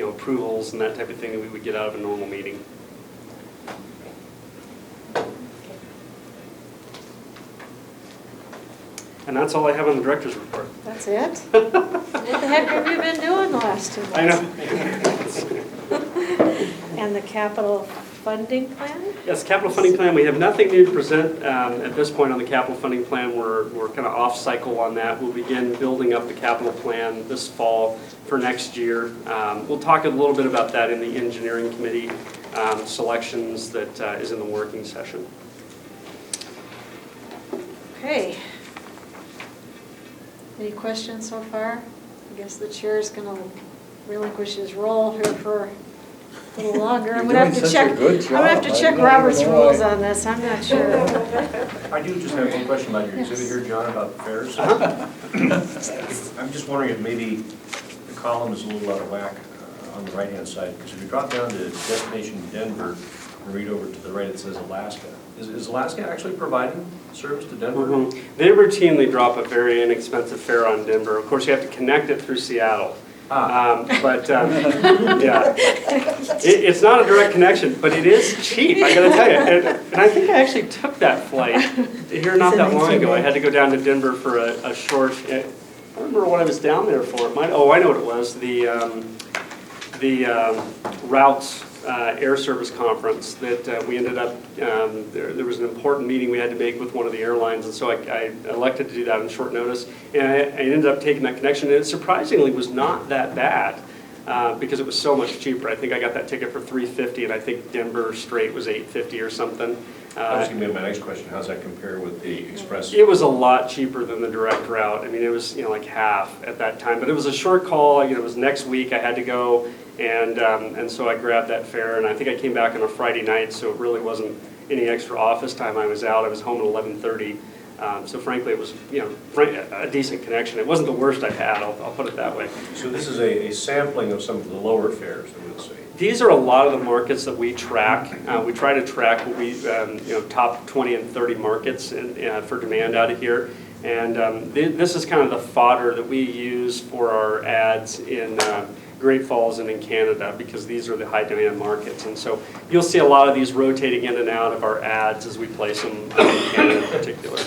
approvals and that type of thing that we would get out of a normal meeting. And that's all I have on the director's report. That's it? What the heck have you been doing the last 2 months? I know. And the capital funding plan? Yes, capital funding plan, we have nothing new to present at this point on the capital funding plan. We're kind of off cycle on that. We'll begin building up the capital plan this fall for next year. We'll talk a little bit about that in the engineering committee selections that is in the working session. Okay. Any questions so far? I guess the chair is going to relinquish his role here for a little longer. I'm going to have to check Robert's rules on this. I'm not sure. I do just have one question about your exhibit here, John, about the fairs. I'm just wondering if maybe the column is a little out of whack on the right-hand side, because if you drop down to destination Denver and read over to the right, it says Alaska. Is Alaska actually providing service to Denver? Mm-hmm. They routinely drop a very inexpensive fare on Denver. Of course, you have to connect it through Seattle. Yeah, it's not a direct connection, but it is cheap, I gotta tell you. And I think I actually took that flight here not that long ago. I had to go down to Denver for a short, I don't remember what I was down there for. I know what it was, the routes air service conference that we ended up, there was an important meeting we had to make with one of the airlines, and so I elected to do that on short notice, and I ended up taking that connection, and it surprisingly was not that bad because it was so much cheaper. I think I got that ticket for $350, and I think Denver straight was $850 or something. That was going to be my next question. How does that compare with the express? It was a lot cheaper than the direct route. I mean, it was like half at that time, but it was a short call. It was next week I had to go, and so I grabbed that fare, and I think I came back on a Friday night, so it really wasn't any extra office time I was out. I was home at 11:30, so frankly, it was a decent connection. It wasn't the worst I've had. I'll put it that way. So this is a sampling of some of the lower fares, I would say. These are a lot of the markets that we track. We try to track what we, top 20 and 30 markets for demand out of here. And this is kind of the fodder that we use for our ads in Great Falls and in Canada, because these are the high demand markets. And so you'll see a lot of these rotating in and out of our ads as we place them in Canada in particular.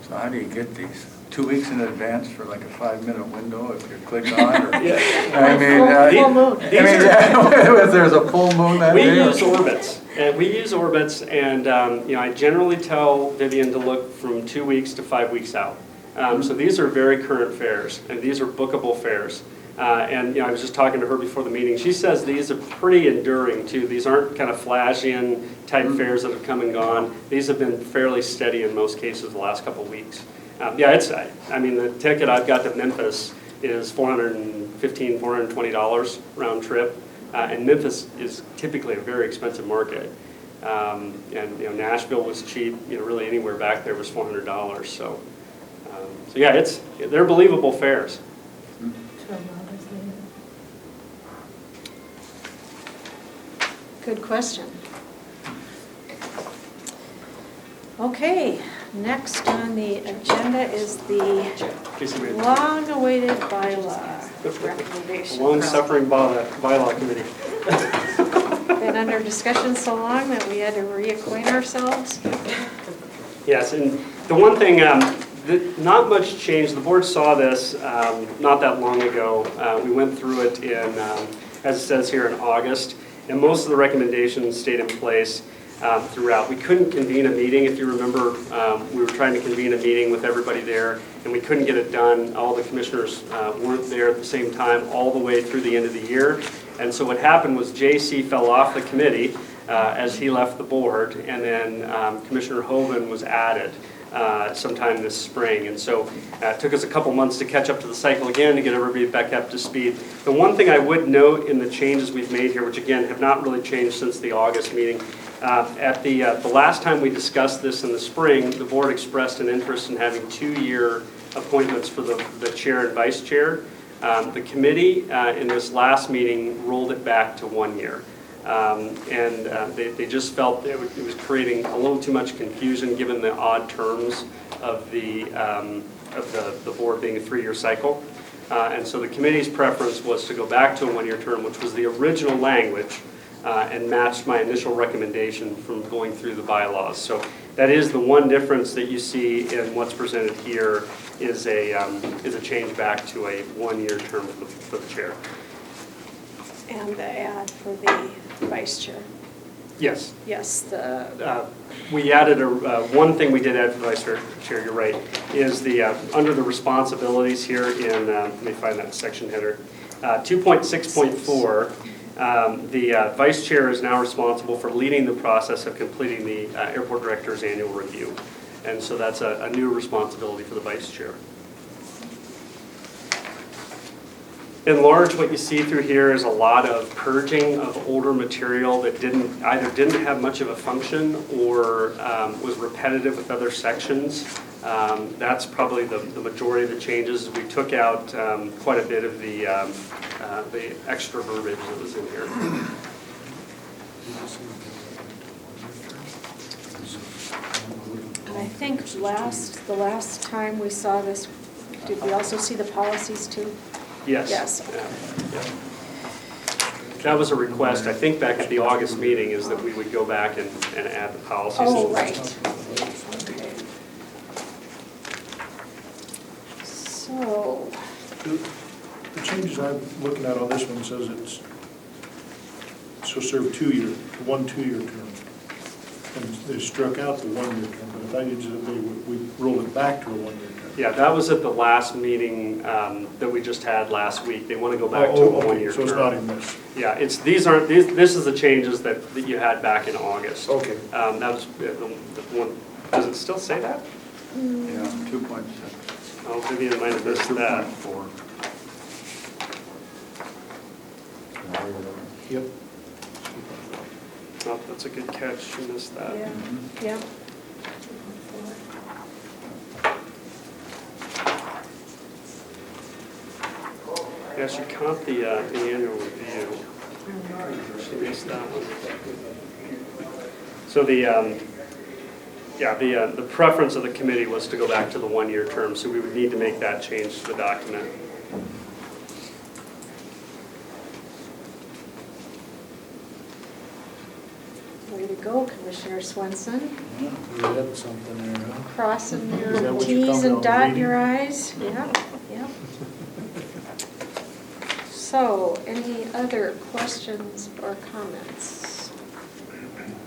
So how do you get these? 2 weeks in advance for like a 5-minute window if you click on? Or, Yeah. I mean, Full moon. if there's a full moon that We day. use orbits, and I generally tell Vivian to look from 2 weeks to 5 weeks out. So these are very current fares, and these are bookable fares. And I was just talking to her before the meeting. She says these are pretty enduring too. These aren't kind of flash-in type fares that have come and gone. These have been fairly steady in most cases the last couple of weeks. The ticket I've got to Memphis is $415, $420 round trip, and Memphis is typically a very expensive market. Nashville was cheap. Really anywhere back there was $400. So they're believable fares. Good question. Okay, next on the agenda is the long-awaited bylaw recommendation. Long-suffering bylaw committee. Been under discussion so long that we had to reacquaint ourselves. Yes, and the one thing, not much changed. The board saw this not that long ago. We went through it in, as it says here, in August, and most of the recommendations stayed in place throughout. We couldn't convene a meeting. If you remember, we were trying to convene a meeting with everybody there, and we couldn't get it done. All the commissioners weren't there at the same time all the way through the end of the year. And so what happened was JC fell off the committee as he left the board, and then Commissioner Hoven was added sometime this spring. And so it took us a couple months to catch up to the cycle again to get everybody back up to speed. The one thing I would note in the changes we've made here, which again have not really changed since the August meeting, at the last time we discussed this in the spring, the board expressed an interest in having 2-year appointments for the chair and vice chair. The committee in this last meeting rolled it back to 1 year. They just felt it was creating a little too much confusion given the odd terms of the board being a 3-year cycle. And so the committee's preference was to go back to a 1-year term, which was the original language, and matched my initial recommendation from going through the bylaws. So that is the one difference that you see in what's presented here is a change back to a 1-year term for the chair. And the ad for the vice chair. Yes. Yes, We added one thing we did add for the vice chair, you're right, is the under the responsibilities here in, let me find that section header, 2.6.4, the vice chair is now responsible for leading the process of completing the airport director's annual review. And so that's a new responsibility for the vice chair. In large, what you see through here is a lot of purging of older material that either didn't have much of a function or was repetitive with other sections. That's probably the majority of the changes. We took out quite a bit of the extra verbiage that was in here. I think the last time we saw this, did we also see the policies too? Yes. Yes. Yeah. That was a request, I think, back at the August meeting, is that we would go back and add the policies. Oh, right. Okay. So, The changes I'm looking at on this one says she'll serve 2 year, 1 2-year term. And they struck out the 1-year term, but I thought you said we rolled it back to a 1-year term. Yeah, that was at the last meeting that we just had last week. They want to go back to a 1-year term. So it's not in this. Yeah, this is the changes that you had back in August. Okay. That was the one, does it still say that? Yeah, 2.6. Oh, maybe I might have missed that. 2.4. Yep. Oh, that's a good catch, you missed that. yeah, yeah. Yeah, she caught the annual review. She missed that one. So the preference of the committee was to go back to the 1-year term, so we would need to make that change to the document. Way to go, Commissioner Swenson. You had something there, huh? Crossing Is that your what you Ts found and out dotting reading? your Is. Yeah, yeah. So, any other questions or comments?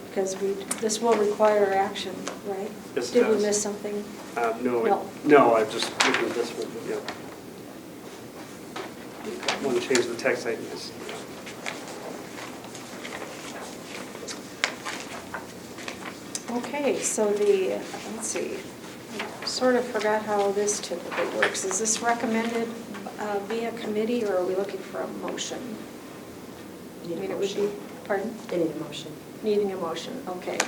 Because this will require action, right? Yes, it Did we does. miss something? No, I'm just looking at this one, yeah. I want to change the text I missed. Okay, so let's see, I sort of forgot how this typically works. Is this recommended via committee, or are we looking for a motion? I mean, it would be, pardon? I need a motion. Needing a motion, okay.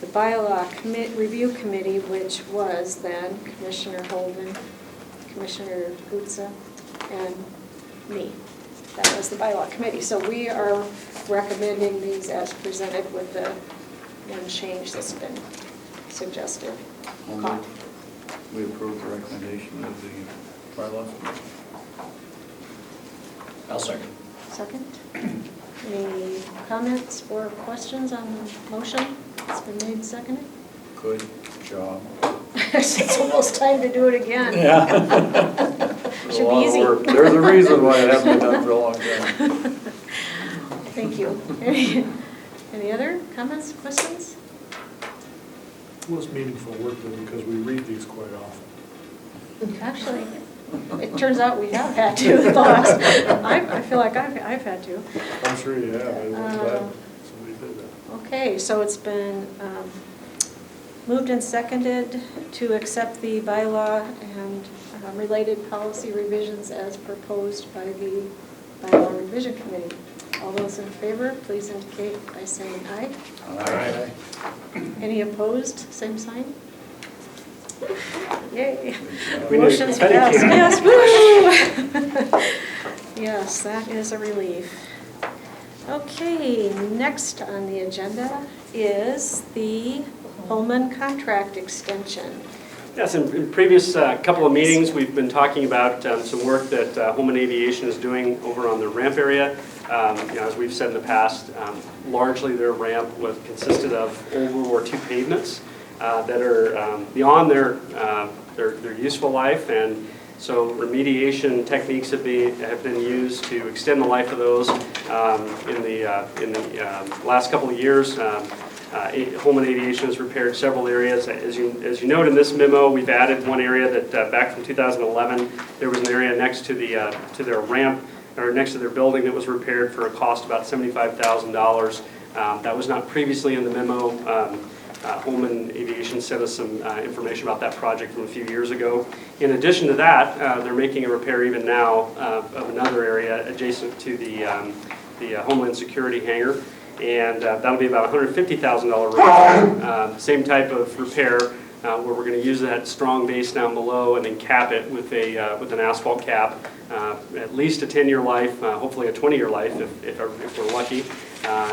The bylaw review committee, which was then Commissioner Holden, Commissioner Gutza, and me. That was the bylaw committee. So we are recommending these as presented with the one change that's been suggested. Caught. We approve the recommendation of the bylaws. I'll second. Second? Any comments or questions on the motion? It's been made and seconded? Good job. It's almost time to do it again. Yeah. Should be easy. There's a reason why it hasn't been done for a long time. Thank you. Any other comments, questions? It was meaningful work though, because we read these quite often. Actually, it turns out we have had to the last, I feel like I've had to. I'm sure you have. I'm glad somebody did that. Okay, so it's been moved and seconded to accept the bylaw and related policy revisions as proposed by the bylaw revision committee. All those in favor, please indicate by saying aye. Aye. Any opposed, same sign? Yay. We need Motion's petty passed. cane. Yes, woo! Yes, that is a relief. Okay, next on the agenda is the Holman contract extension. Yes, in previous couple of meetings, we've been talking about some work that Holman Aviation is doing over on the ramp area. As we've said in the past, largely their ramp consisted of old World War II pavements that are beyond their useful life, and so remediation techniques have been used to extend the life of those. In the last couple of years, Holman Aviation has repaired several areas. As you note in this memo, we've added one area that back from 2011, there was an area next to their ramp, or next to their building, that was repaired for a cost about $75,000. That was not previously in the memo. Holman Aviation sent us some information about that project from a few years ago. In addition to that, they're making a repair even now of another area adjacent to the Homeland Security hangar, and that'll be about $150,000 repair. Same type of repair where we're going to use that strong base down below and then cap it with an asphalt cap, at least a 10-year life, hopefully a 20-year life if we're lucky,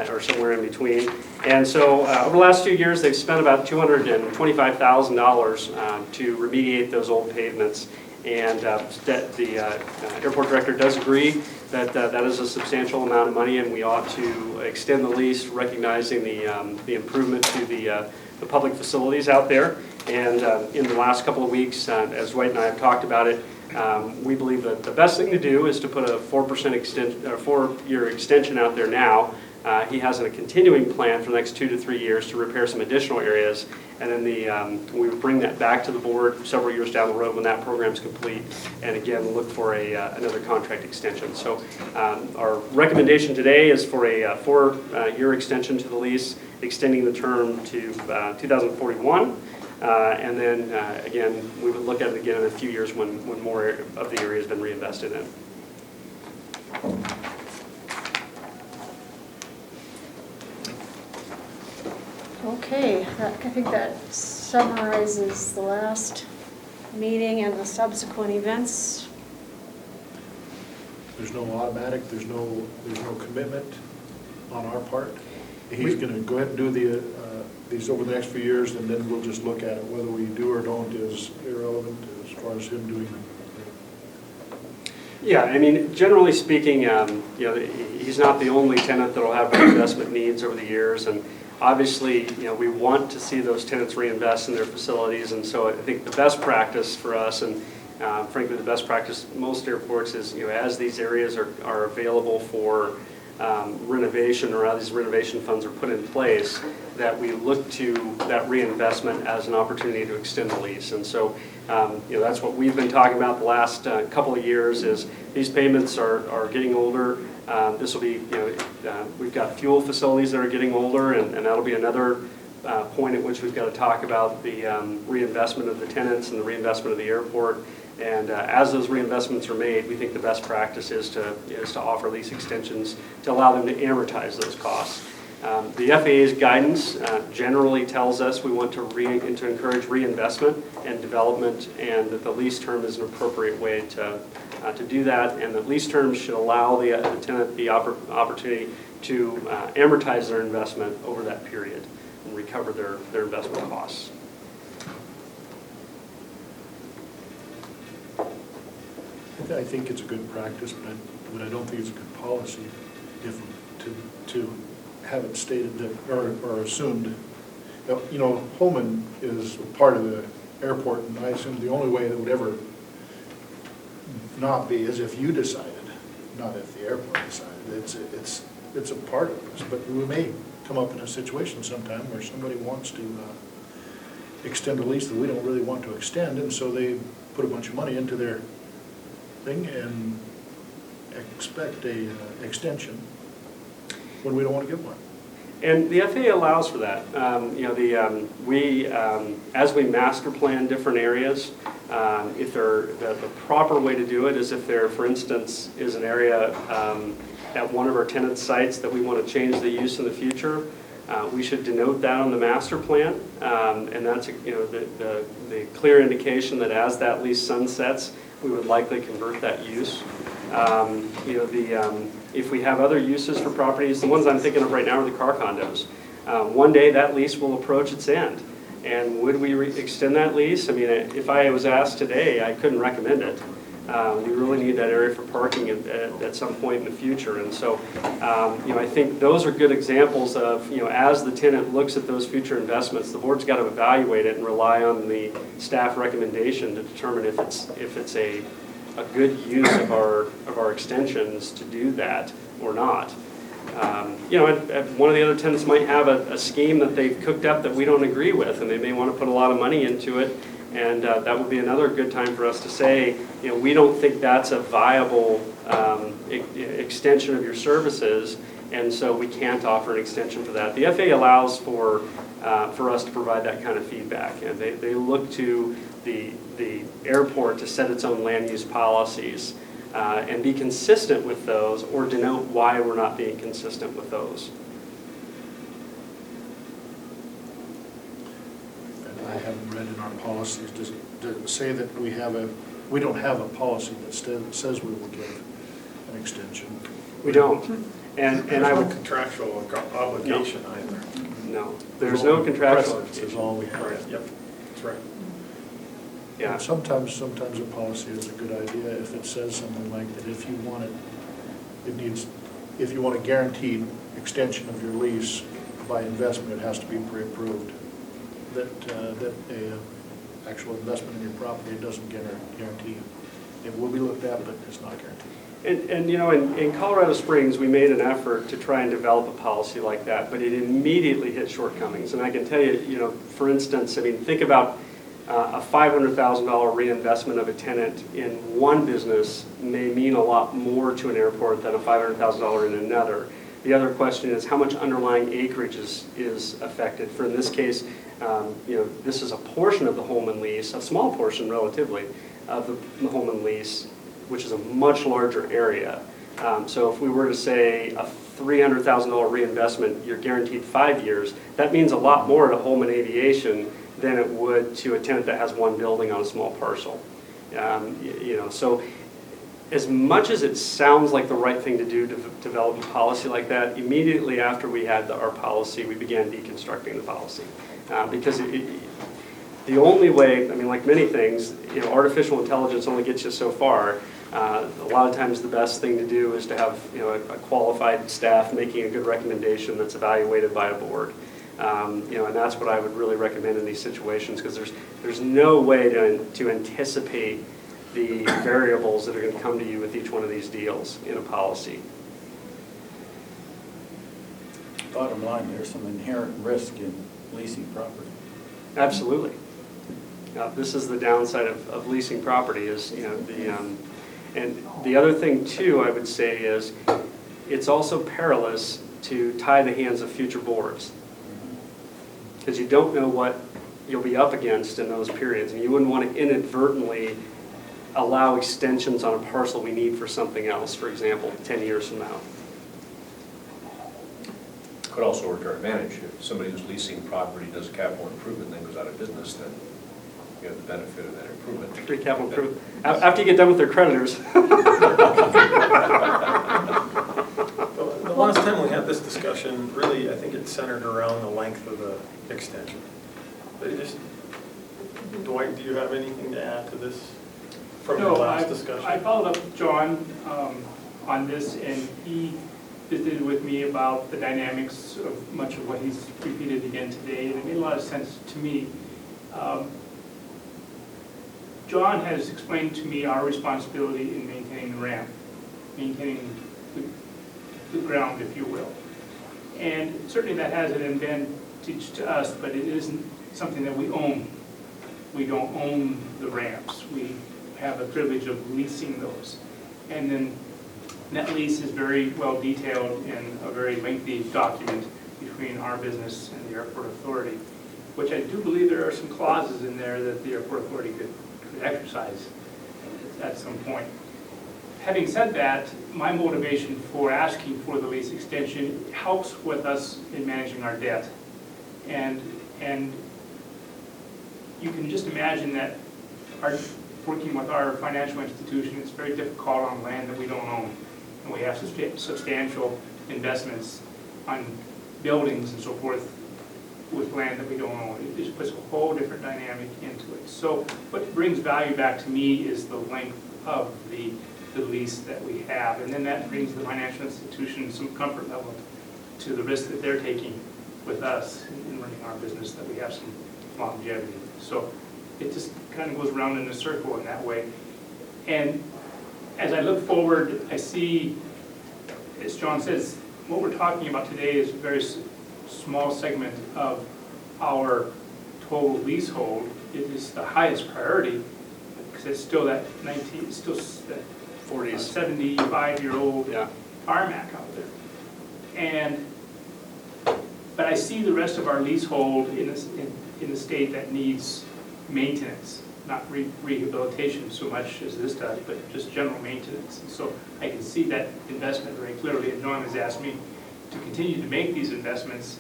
or somewhere in between. And so over the last few years, they've spent about $225,000 to remediate those old pavements. And the airport director does agree that that is a substantial amount of money, and we ought to extend the lease, recognizing the improvement to the public facilities out there. And in the last couple of weeks, as Dwight and I have talked about it, we believe that the best thing to do is to put a 4-year extension out there now. He has a continuing plan for the next 2 to 3 years to repair some additional areas, and then we would bring that back to the board several years down the road when that program's complete, and again look for another contract extension. So our recommendation today is for a 4-year extension to the lease, extending the term to 2041, and then again we would look at it again in a few years when more of the area has been reinvested in. Okay, I think that summarizes the last meeting and the subsequent events. There's no automatic, there's no commitment on our part. He's going to go ahead and do these over the next few years, and then we'll just look at it. Whether we do or don't is irrelevant as far as him doing them. Yeah, I mean, generally speaking, he's not the only tenant that will have reinvestment needs over the years, and obviously, we want to see those tenants reinvest in their facilities, and so I think the best practice for us, and frankly the best practice most airports, is as these areas are available for renovation, or as these renovation funds are put in place, that we look to that reinvestment as an opportunity to extend the lease. And so that's what we've been talking about the last couple of years, is these payments are getting older. This will be, we've got fuel facilities that are getting older, and that'll be another point at which we've got to talk about the reinvestment of the tenants and the reinvestment of the airport. And as those reinvestments are made, we think the best practice is to offer lease extensions to allow them to amortize those costs. The FAA's guidance generally tells us we want to encourage reinvestment and development, and that the lease term is an appropriate way to do that, and that lease terms should allow the tenant the opportunity to amortize their investment over that period and recover their investment costs. I think it's a good practice, but I don't think it's a good policy to have it stated that, or assumed. Holman is part of the airport, and I assume the only way that would ever not be is if you decided, not if the airport decided. It's a part of this, but we may come up in a situation sometime where somebody wants to extend a lease that we don't really want to extend, and so they put a bunch of money into their thing and expect a extension when we don't want to give one. And the FAA allows for that. As we master plan different areas, if the proper way to do it is if there, for instance, is an area at one of our tenant sites that we want to change the use in the future, we should denote that on the master plan, and that's the clear indication that as that lease sunsets, we would likely convert that use. If we have other uses for properties, the ones I'm thinking of right now are the car condos. One day that lease will approach its end. And would we extend that lease? I mean, if I was asked today, I couldn't recommend it. We really need that area for parking at some point in the future. And so, I think those are good examples of, as the tenant looks at those future investments, the board's got to evaluate it and rely on the staff recommendation to determine if it's a good use of our extensions to do that or not. One of the other tenants might have a scheme that they've cooked up that we don't agree with, and they may want to put a lot of money into it, and that would be another good time for us to say, we don't think that's a viable extension of your services, and so we can't offer an extension for that. The FAA allows for us to provide that kind of feedback, and they look to the airport to set its own land use policies and be consistent with those, or denote why we're not being consistent with those. And I haven't read in our policies, does it say that we don't have a policy that says we will give an extension? We don't. And There's I no would, contractual obligation either. no, there's no contractual. Precedence is all we have. Right, yep, that's right. Yeah. And sometimes a policy is a good idea if it says something like that if you want if you want a guaranteed extension of your lease by investment, it has to be pre-approved. That a actual investment in your property doesn't guarantee. It will be looked at, but it's not guaranteed. And in Colorado Springs, we made an effort to try and develop a policy like that, but it immediately hit shortcomings. And I can tell you, for instance, think about a $500,000 reinvestment of a tenant in one business may mean a lot more to an airport than a $500,000 in another. The other question is how much underlying acreage is affected. For in this case, this is a portion of the Holman lease, a small portion relatively, of the Holman lease, which is a much larger area. So if we were to say a $300,000 reinvestment, you're guaranteed 5 years, that means a lot more to Holman Aviation than it would to a tenant that has one building on a small parcel. So as much as it sounds like the right thing to do to develop a policy like that, immediately after we had our policy, we began deconstructing the policy. Because the only way, like many things, artificial intelligence only gets you so far. A lot of times the best thing to do is to have a qualified staff making a good recommendation that's evaluated by a board. And that's what I would really recommend in these situations, because there's no way to anticipate the variables that are going to come to you with each one of these deals in a policy. Bottom line, there's some inherent risk in leasing property. Absolutely. This is the downside of leasing property is, and the other thing too, I would say is, it's also perilous to tie the hands of future boards. Because you don't know what you'll be up against in those periods, and you wouldn't want to inadvertently allow extensions on a parcel we need for something else, for example, 10 years from now. Could also work to our advantage. If somebody who's leasing property does a capital improvement and then goes out of business, then you have the benefit of that improvement. Free capital improvement. After you get done with their creditors. The last time we had this discussion, really, I think it centered around the length of the extension. But Dwight, do you have anything to add to this from the last discussion? I followed up with John on this, and he visited with me about the dynamics of much of what he's repeated again today, and it made a lot of sense to me. John has explained to me our responsibility in maintaining the ramp, maintaining the ground, if you will. And certainly that has an advantage to us, but it isn't something that we own. We don't own the ramps. We have the privilege of leasing those. And then that lease is very well detailed in a very lengthy document between our business and the airport authority, which I do believe there are some clauses in there that the airport authority could exercise at some point. Having said that, my motivation for asking for the lease extension helps with us in managing our debt. And you can just imagine that working with our financial institution, it's very difficult on land that we don't own. And we have substantial investments on buildings and so forth with land that we don't own. It just puts a whole different dynamic into it. So what brings value back to me is the length of the lease that we have. And then that brings the financial institution some comfort level to the risk that they're taking with us in running our business, that we have some longevity. So it just kind of goes around in a circle in that way. And as I look forward, I see, as John says, what we're talking about today is a very small segment of our total leasehold. It is the highest priority because it's still that 40s. 75-year-old Yeah. tarmac out there. But I see the rest of our leasehold in the state that needs maintenance, not rehabilitation so much as this does, but just general maintenance. And so I can see that investment very clearly, and John has asked me to continue to make these investments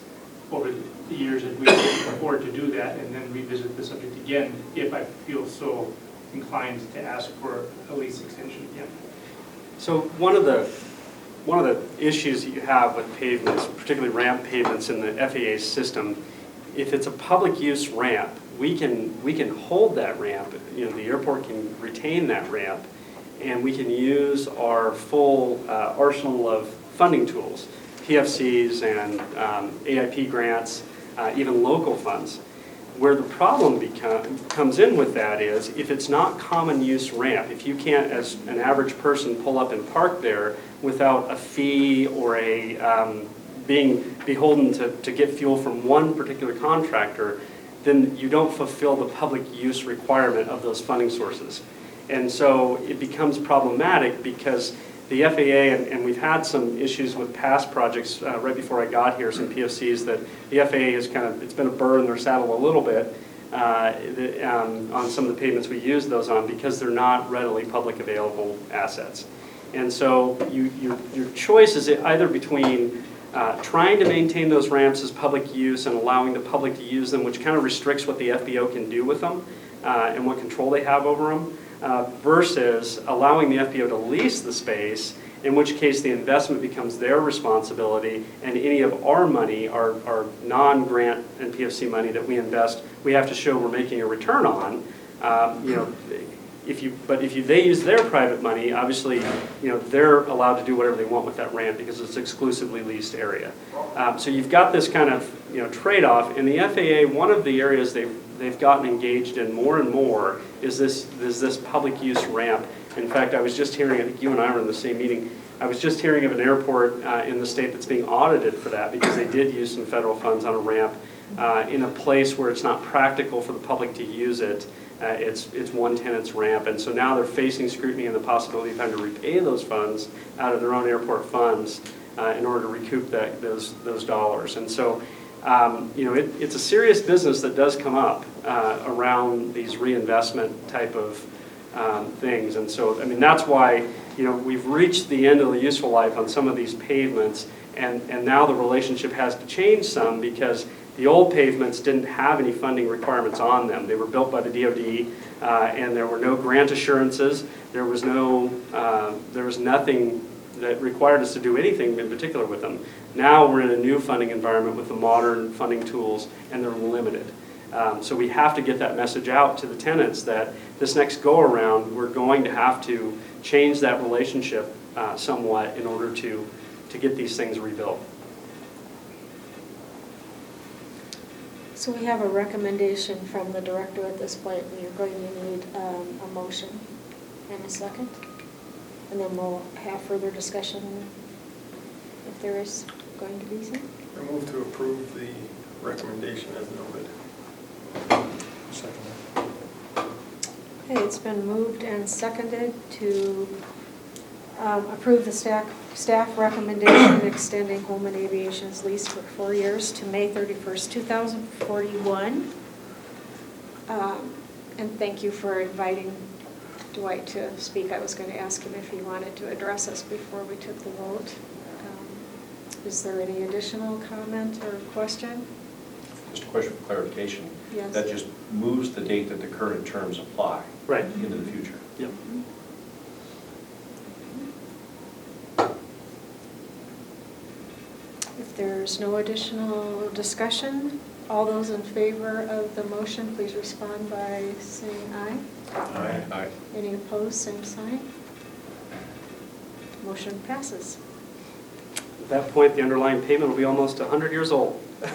over the years as we can afford to do that, and then revisit the subject again if I feel so inclined to ask for a lease extension again. So one of the issues that you have with pavements, particularly ramp pavements in the FAA system, if it's a public use ramp, we can hold that ramp. The airport can retain that ramp, and we can use our full arsenal of funding tools, PFCs and AIP grants, even local funds. Where the problem comes in with that is if it's not common use ramp, if you can't, as an average person, pull up and park there without a fee or being beholden to get fuel from one particular contractor, then you don't fulfill the public use requirement of those funding sources. And so it becomes problematic because the FAA, and we've had some issues with past projects right before I got here, some PFCs that the FAA has it's been a burr in their saddle a little bit on some of the pavements we use those on because they're not readily public available assets. And so your choice is either between trying to maintain those ramps as public use and allowing the public to use them, which kind of restricts what the FBO can do with them and what control they have over them, versus allowing the FBO to lease the space, in which case the investment becomes their responsibility, and any of our money, our non-grant and PFC money that we invest, we have to show we're making a return on. If they use their private money, obviously, they're allowed to do whatever they want with that ramp because it's exclusively leased area. So you've got this kind of trade-off. In the FAA, one of the areas they've gotten engaged in more and more is this public use ramp. In fact, I was just hearing, I think you and I were in the same meeting, I was just hearing of an airport in the state that's being audited for that because they did use some federal funds on a ramp in a place where it's not practical for the public to use it. It's one tenant's ramp, and so now they're facing scrutiny and the possibility of having to repay those funds out of their own airport funds in order to recoup those dollars. And so, it's a serious business that does come up around these reinvestment type of things. And so, that's why we've reached the end of the useful life on some of these pavements, and now the relationship has to change some because the old pavements didn't have any funding requirements on them. They were built by the DoD, and there were no grant assurances. There was nothing that required us to do anything in particular with them. Now we're in a new funding environment with the modern funding tools, and they're limited. So we have to get that message out to the tenants that this next go-around, we're going to have to change that relationship somewhat in order to get these things rebuilt. So we have a recommendation from the director at this point. You're going to need a motion and a second. And then we'll have further discussion if there is going to be some. I move to approve the recommendation as noted. Second. Okay, it's been moved and seconded to approve the staff recommendation extending Holman Aviation's lease for 4 years to May 31st, 2041. And thank you for inviting Dwight to speak. I was going to ask him if he wanted to address us before we took the vote. Is there any additional comment or question? Just a question for clarification. Yes. That just moves the date that the current terms apply. Right. into the future. Yep. If there's no additional discussion, all those in favor of the motion, please respond by saying aye. Aye. Any opposed, same sign. Motion passes. At that point, the underlying payment will be almost 100 years old. Then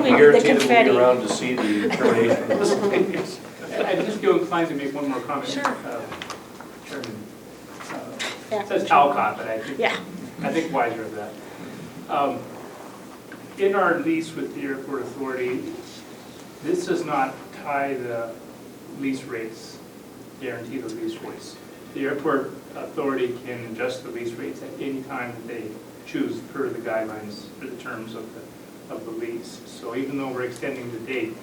we need the Guarantee that confetti. we'll be around to see the termination of this case. I just feel inclined to make one more comment. Sure. Chairman, it Acting says chairman. Talcott, but Yeah. I think wiser of that. In our lease with the airport authority, this does not tie the lease rates, guarantee the lease rates. The airport authority can adjust the lease rates at any time that they choose per the guidelines for the terms of the lease. So even though we're extending the date,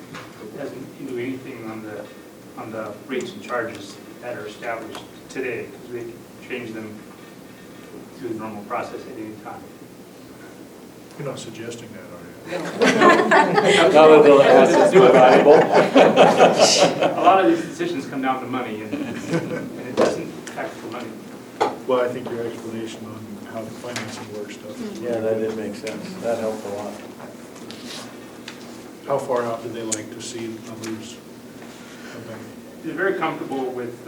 it doesn't do anything on the rates and charges that are established today, because they can change them through the normal process at any time. You're not suggesting that, are Now that the assets are valuable. A lot of these decisions come down to money, and it doesn't affect the money. you? Well, I think your explanation on how the financing works does. Yeah, that did make sense. That helped a lot. How far out do they like to see numbers? They're very comfortable with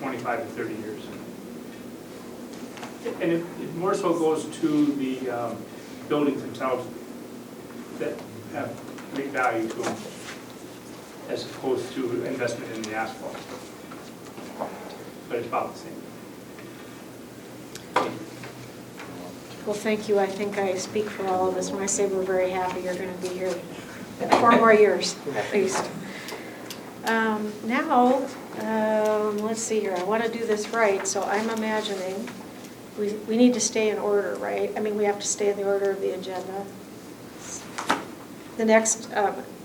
25 to 30 years. And it more so goes to the buildings themselves that have great value to them, as opposed to investment in the asphalt. But it's about the same. Well, thank you. I think I speak for all of us when I say we're very happy you're going to be here 4 more years, at least. Now, let's see here. I want to do this right, so I'm imagining we need to stay in order, right? I mean, we have to stay in the order of the agenda. The next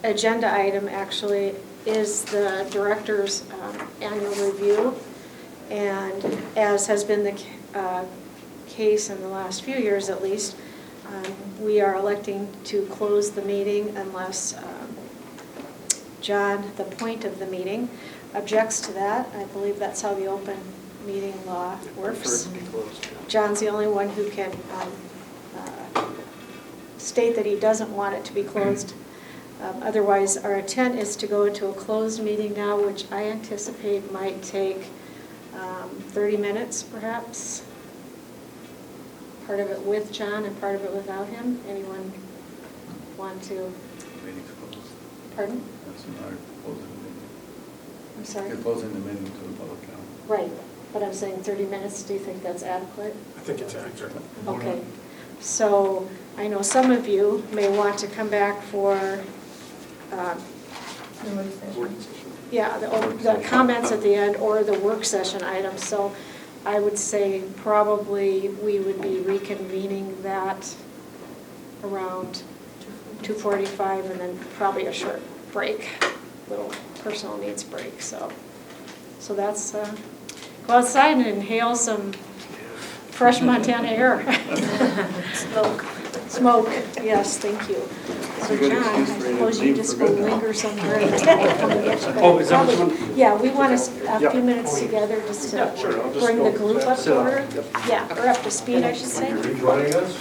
agenda item actually is the director's annual review. And as has been the case in the last few years at least, we are electing to close the meeting unless John, the point of the meeting, objects to that. I believe that's how the open meeting law works. Prefer it to be closed. John's the only one who can state that he doesn't want it to be closed. Otherwise, our intent is to go into a closed meeting now, which I anticipate might take 30 minutes perhaps. Part of it with John and part of it without him. Anyone want to? Meeting's closed. Pardon? That's not closing the meeting. I'm sorry? You're closing the meeting to the public count. Right, but I'm saying 30 minutes. Do you think that's adequate? I think it's accurate. Okay, so I know some of you may want to come back for, yeah, the comments at the end or the work session items. So I would say probably we would be reconvening that around 2:45 and then probably a short break, little personal needs break. So that's, go outside and inhale some fresh Montana air. Smoke, yes, thank you. So That's a good John, I excuse for you to suppose you leave just for go good now. linger somewhere and come and get you back. Oh, is that what you Probably- want? Yeah, we want a Yep. few minutes together just Yeah, sure, I'll to just bring the go group up sit to down. order. Yep. Yeah, or up to speed, I should say. Are you rejoining us?